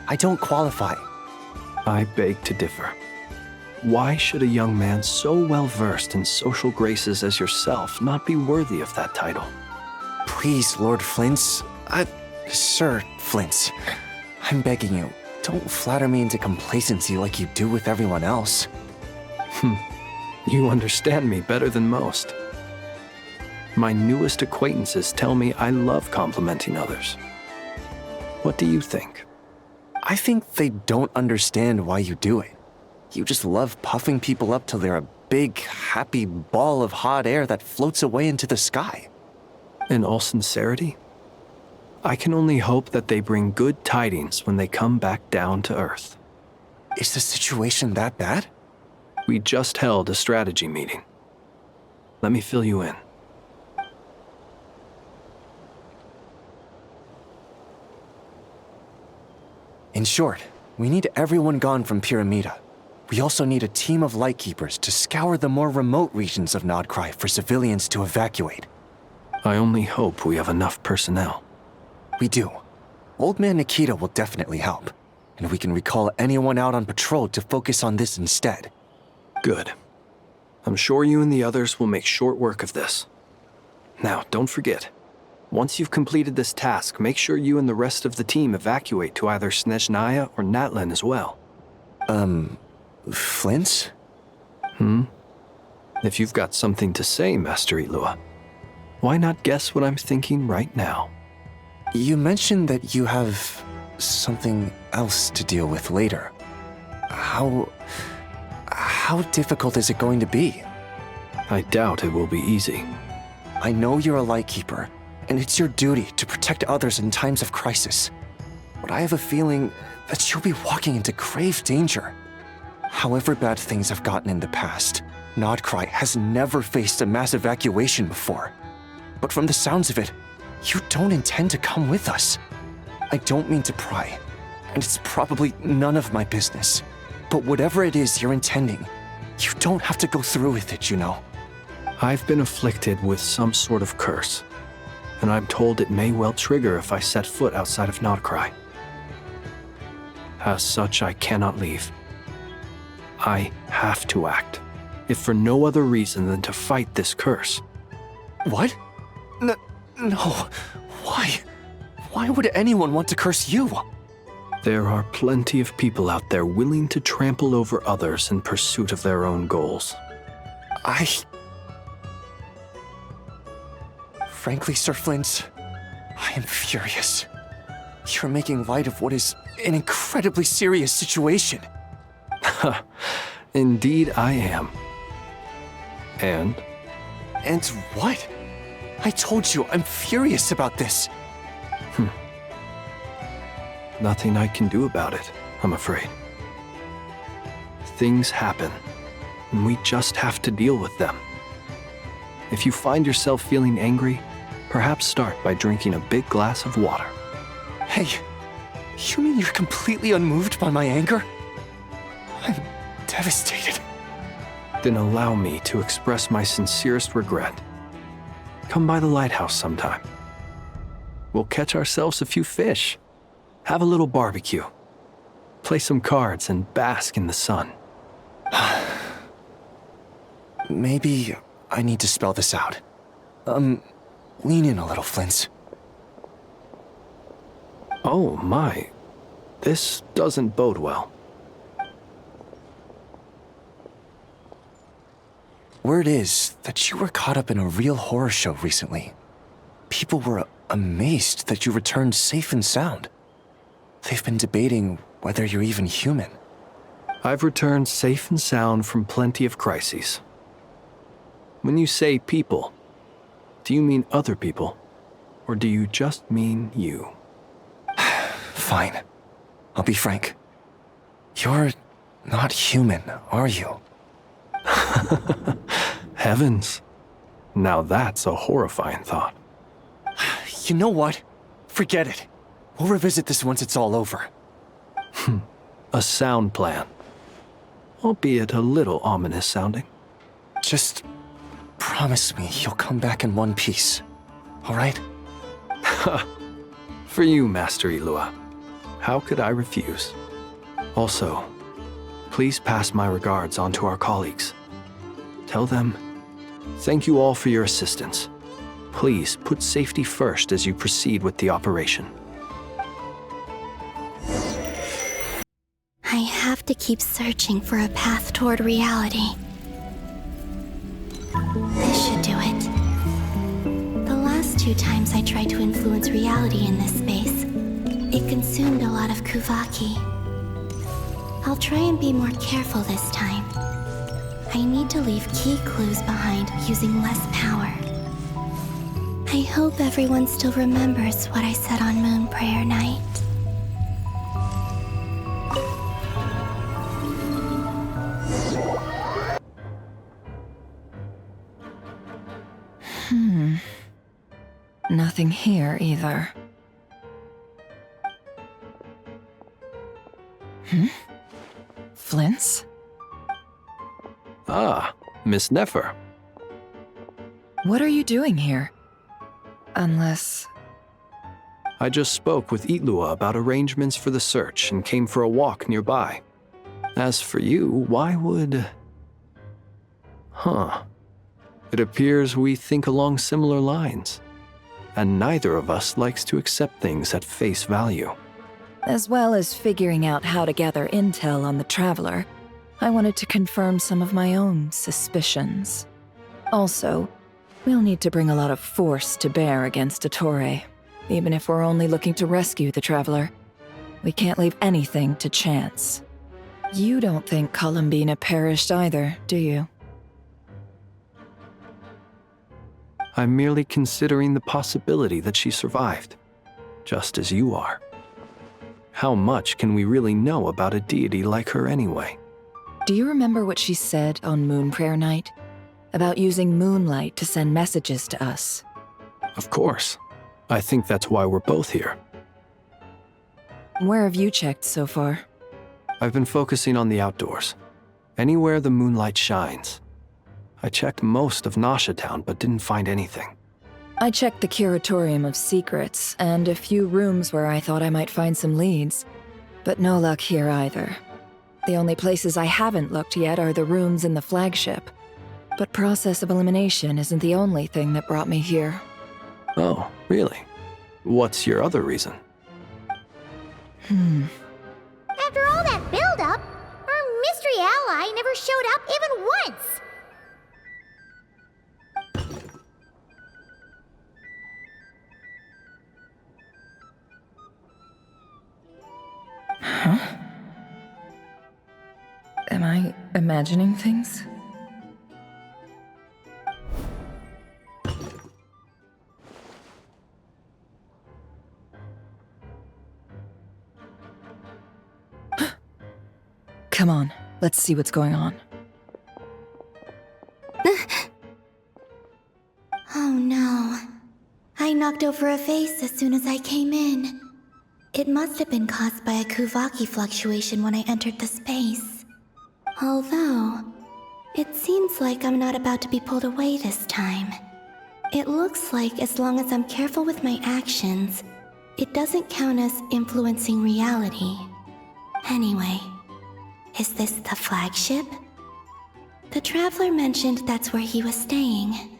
I don't qualify. I beg to differ. Why should a young man so well versed in social graces as yourself not be worthy of that title? Please, Lord Flint's... Sir Flint's. I'm begging you, don't flatter me into complacency like you do with everyone else. You understand me better than most. My newest acquaintances tell me I love complimenting others. What do you think? I think they don't understand why you do it. You just love puffing people up till they're a big, happy ball of hot air that floats away into the sky. In all sincerity, I can only hope that they bring good tidings when they come back down to Earth. Is the situation that bad? We just held a strategy meeting. Let me fill you in. In short, we need everyone gone from Pyramida. We also need a team of Lightkeepers to scour the more remote regions of Nodcry for civilians to evacuate. I only hope we have enough personnel. We do. Old Man Nikita will definitely help, and we can recall anyone out on patrol to focus on this instead. Good. I'm sure you and the others will make short work of this. Now, don't forget, once you've completed this task, make sure you and the rest of the team evacuate to either Snezhnaya or Natlan as well. Flint? If you've got something to say, Master Ilua, why not guess what I'm thinking right now? You mentioned that you have something else to deal with later. How difficult is it going to be? I doubt it will be easy. I know you're a Lightkeeper, and it's your duty to protect others in times of crisis. But I have a feeling that you'll be walking into grave danger. However bad things have gotten in the past, Nodcry has never faced a mass evacuation before. But from the sounds of it, you don't intend to come with us. I don't mean to pry, and it's probably none of my business. But whatever it is you're intending, you don't have to go through with it, you know. I've been afflicted with some sort of curse, and I'm told it may well trigger if I set foot outside of Nodcry. As such, I cannot leave. I have to act, if for no other reason than to fight this curse. What? No. Why? Why would anyone want to curse you? There are plenty of people out there willing to trample over others in pursuit of their own goals. Frankly, Sir Flint, I am furious. You're making light of what is an incredibly serious situation. Indeed I am. And? And what? I told you, I'm furious about this. Nothing I can do about it, I'm afraid. Things happen, and we just have to deal with them. If you find yourself feeling angry, perhaps start by drinking a big glass of water. Hey, you mean you're completely unmoved by my anger? I'm devastated. Then allow me to express my sincerest regret. Come by the lighthouse sometime. We'll catch ourselves a few fish, have a little barbecue, play some cards, and bask in the sun. Maybe I need to spell this out. Lean in a little, Flint. Oh my, this doesn't bode well. Word is that you were caught up in a real horror show recently. People were amazed that you returned safe and sound. They've been debating whether you're even human. I've returned safe and sound from plenty of crises. When you say people, do you mean other people, or do you just mean you? Fine. I'll be frank. You're not human, are you? Heavens. Now that's a horrifying thought. You know what? Forget it. We'll revisit this once it's all over. A sound plan. Albeit a little ominous sounding. Just promise me you'll come back in one piece, all right? For you, Master Ilua. How could I refuse? Also, please pass my regards on to our colleagues. Tell them, thank you all for your assistance. Please put safety first as you proceed with the operation. I have to keep searching for a path toward reality. This should do it. The last 2 times I tried to influence reality in this space, it consumed a lot of Kuvaki. I'll try and be more careful this time. I need to leave key clues behind using less power. I hope everyone still remembers what I said on Moon Prayer Night. Nothing here either. Flint's? Ah, Miss Nefer. What are you doing here? Unless... I just spoke with Ilua about arrangements for the search and came for a walk nearby. As for you, why would... It appears we think along similar lines. And neither of us likes to accept things at face value. As well as figuring out how to gather intel on the Traveler, I wanted to confirm some of my own suspicions. Also, we'll need to bring a lot of force to bear against Ettore, even if we're only looking to rescue the Traveler. We can't leave anything to chance. You don't think Columbina perished either, do you? I'm merely considering the possibility that she survived, just as you are. How much can we really know about a deity like her anyway? Do you remember what she said on Moon Prayer Night? About using moonlight to send messages to us? Of course. I think that's why we're both here. Where have you checked so far? I've been focusing on the outdoors. Anywhere the moonlight shines. I checked most of Nasha Town, but didn't find anything. I checked the Curatorium of Secrets, and a few rooms where I thought I might find some leads. But no luck here either. The only places I haven't looked yet are the rooms in the flagship. But process of elimination isn't the only thing that brought me here. Oh, really? What's your other reason? After all that build-up, our mystery ally never showed up even once. Huh? Am I imagining things? Come on, let's see what's going on. Oh no. I knocked over a vase as soon as I came in. It must have been caused by a Kuvaki fluctuation when I entered the space. Although, it seems like I'm not about to be pulled away this time. It looks like as long as I'm careful with my actions, it doesn't count as influencing reality. Anyway, is this the flagship? The Traveler mentioned that's where he was staying.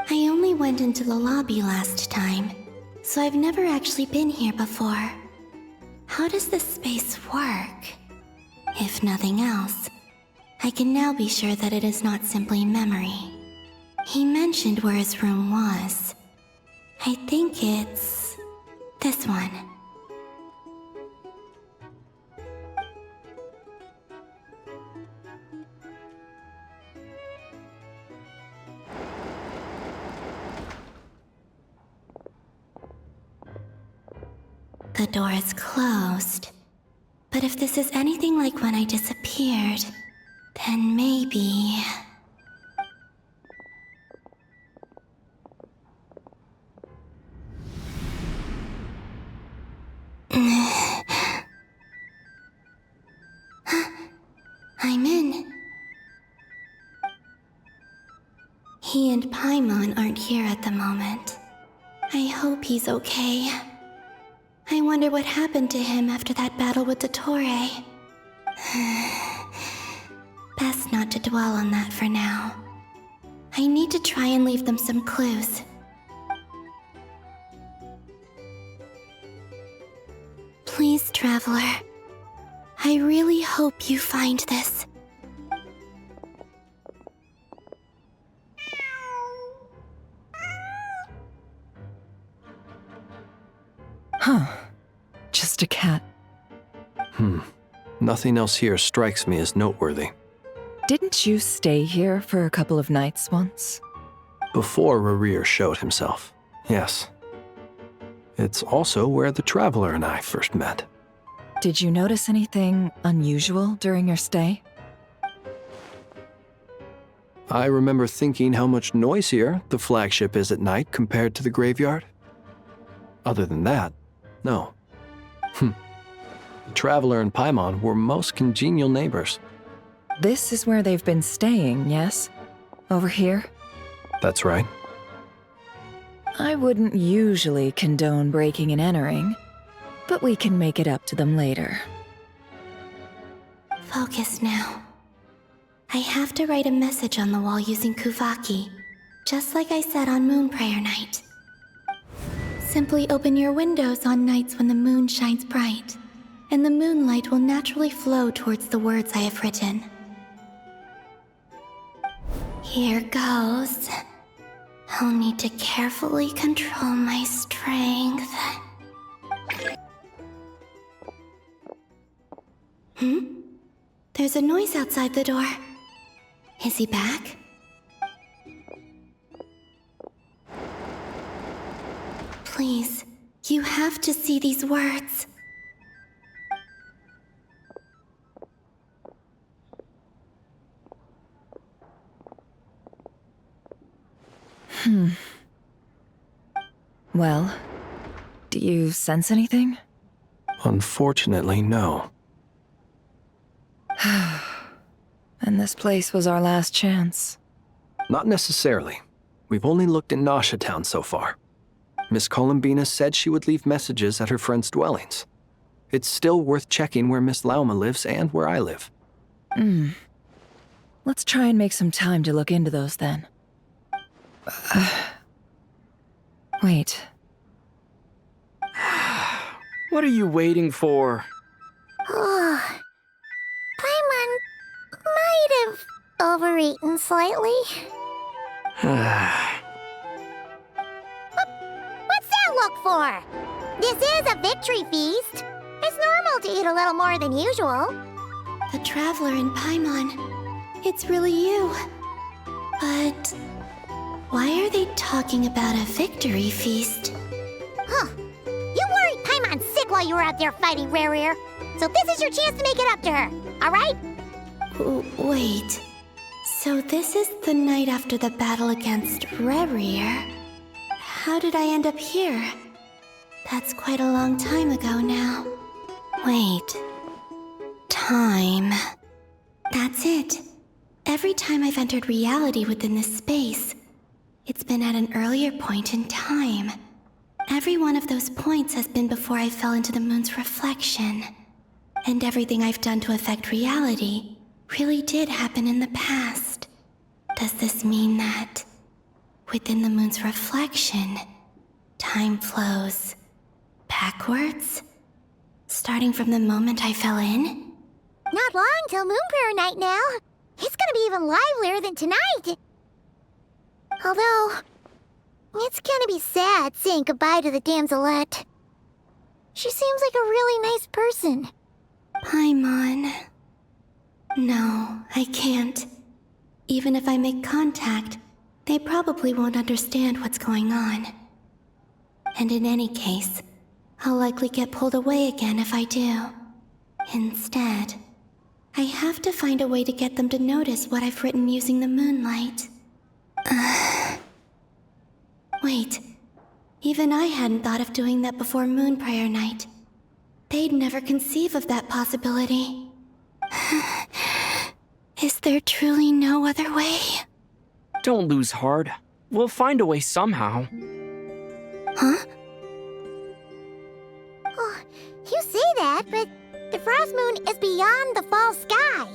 I only went into the lobby last time, so I've never actually been here before. How does this space work? If nothing else, I can now be sure that it is not simply memory. He mentioned where his room was. I think it's this one. The door is closed. But if this is anything like when I disappeared, then maybe... I'm in. He and Paimon aren't here at the moment. I hope he's okay. I wonder what happened to him after that battle with Dottore. Best not to dwell on that for now. I need to try and leave them some clues. Please, Traveler. I really hope you find this. Huh. Just a cat. Nothing else here strikes me as noteworthy. Didn't you stay here for a couple of nights once? Before Rerir showed himself, yes. It's also where the Traveler and I first met. Did you notice anything unusual during your stay? I remember thinking how much noisier the flagship is at night compared to the graveyard. Other than that, no. The Traveler and Paimon were most congenial neighbors. This is where they've been staying, yes? Over here? That's right. I wouldn't usually condone breaking and entering, but we can make it up to them later. Focus now. I have to write a message on the wall using Kuvaki, just like I said on Moon Prayer Night. Simply open your windows on nights when the moon shines bright, and the moonlight will naturally flow towards the words I have written. Here goes. I'll need to carefully control my strength. There's a noise outside the door. Is he back? Please, you have to see these words. Well, do you sense anything? Unfortunately, no. And this place was our last chance. Not necessarily. We've only looked in Nasha Town so far. Miss Columbina said she would leave messages at her friends' dwellings. It's still worth checking where Miss Lauma lives and where I live. Let's try and make some time to look into those then. Wait. What are you waiting for? have overeaten slightly. What's that look for? This is a victory feast. It's normal to eat a little more than usual. The Traveler in Paimon. It's really you. But why are they talking about a victory feast? Huh. You worried Paimon sick while you were out there fighting Rare. So this is your chance to make it up to her, alright? Wait. So this is the night after the battle against Rare. How did I end up here? That's quite a long time ago now. Wait. Time. That's it. Every time I've entered reality within this space, it's been at an earlier point in time. Every one of those points has been before I fell into the moon's reflection. And everything I've done to affect reality really did happen in the past. Does this mean that within the moon's reflection, time flows backwards? Starting from the moment I fell in? Not long till Moon Prayer Night now. It's gonna be even livelier than tonight. Although, it's gonna be sad saying goodbye to the damselette. She seems like a really nice person. Paimon. No, I can't. Even if I make contact, they probably won't understand what's going on. And in any case, I'll likely get pulled away again if I do. Instead, I have to find a way to get them to notice what I've written using the moonlight. Wait, even I hadn't thought of doing that before Moon Prayer Night. They'd never conceive of that possibility. Is there truly no other way? Don't lose heart. We'll find a way somehow. Huh? Oh, you say that, but the Frost Moon is beyond the fall sky.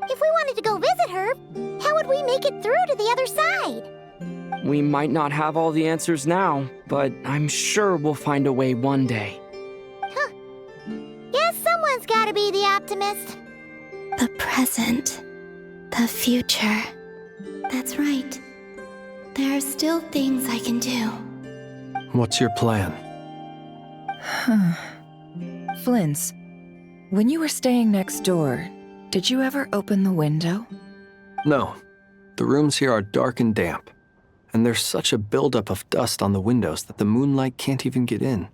If we wanted to go visit her, how would we make it through to the other side? We might not have all the answers now, but I'm sure we'll find a way one day. Huh. Guess someone's gotta be the optimist. The present. The future. That's right. There are still things I can do. What's your plan? Flint's, when you were staying next door, did you ever open the window? No. The rooms here are dark and damp, and there's such a buildup of dust on the windows that the moonlight can't even get in.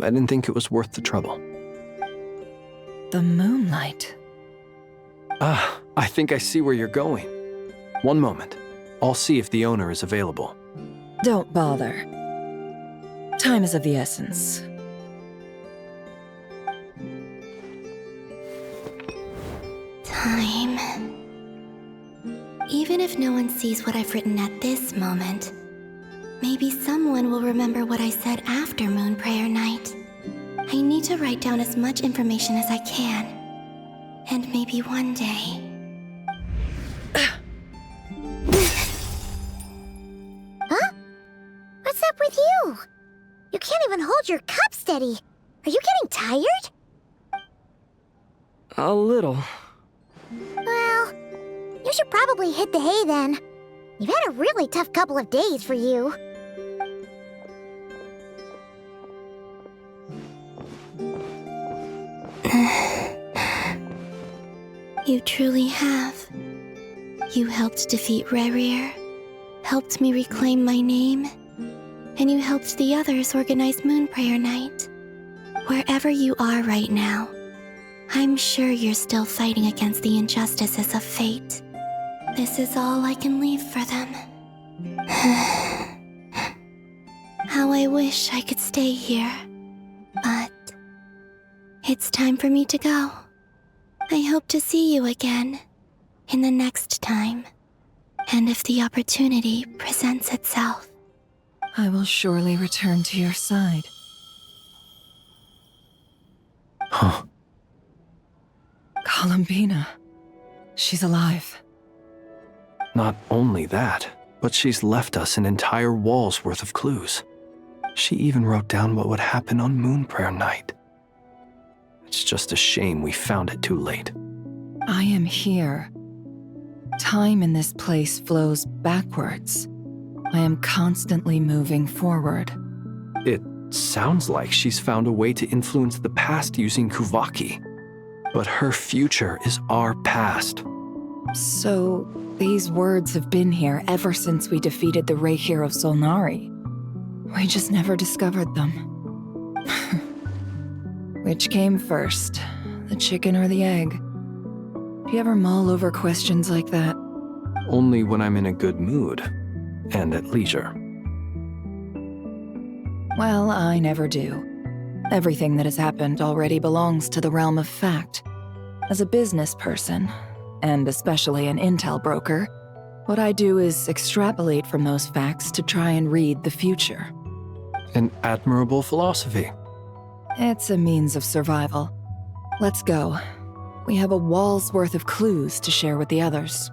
I didn't think it was worth the trouble. The moonlight? Ah, I think I see where you're going. One moment. I'll see if the owner is available. Don't bother. Time is of the essence. Time. Even if no one sees what I've written at this moment, maybe someone will remember what I said after Moon Prayer Night. I need to write down as much information as I can. And maybe one day... Huh? What's up with you? You can't even hold your cup steady. Are you getting tired? A little. Well, you should probably hit the hay then. You've had a really tough couple of days for you. You truly have. You helped defeat Rare, helped me reclaim my name, and you helped the others organize Moon Prayer Night. Wherever you are right now, I'm sure you're still fighting against the injustices of fate. This is all I can leave for them. How I wish I could stay here. But it's time for me to go. I hope to see you again in the next time. And if the opportunity presents itself. I will surely return to your side. Huh. Columbina. She's alive. Not only that, but she's left us an entire wall's worth of clues. She even wrote down what would happen on Moon Prayer Night. It's just a shame we found it too late. I am here, Time in this place flows backwards. I am constantly moving forward. It sounds like she's found a way to influence the past using Kuvaki. But her future is our past. So, these words have been here ever since we defeated the Reikir of Solnari. We just never discovered them. Which came first, the chicken or the egg? Do you ever mull over questions like that? Only when I'm in a good mood and at leisure. Well, I never do. Everything that has happened already belongs to the realm of fact. As a business person, and especially an intel broker, what I do is extrapolate from those facts to try and read the future. An admirable philosophy. It's a means of survival. Let's go. We have a wall's worth of clues to share with the others.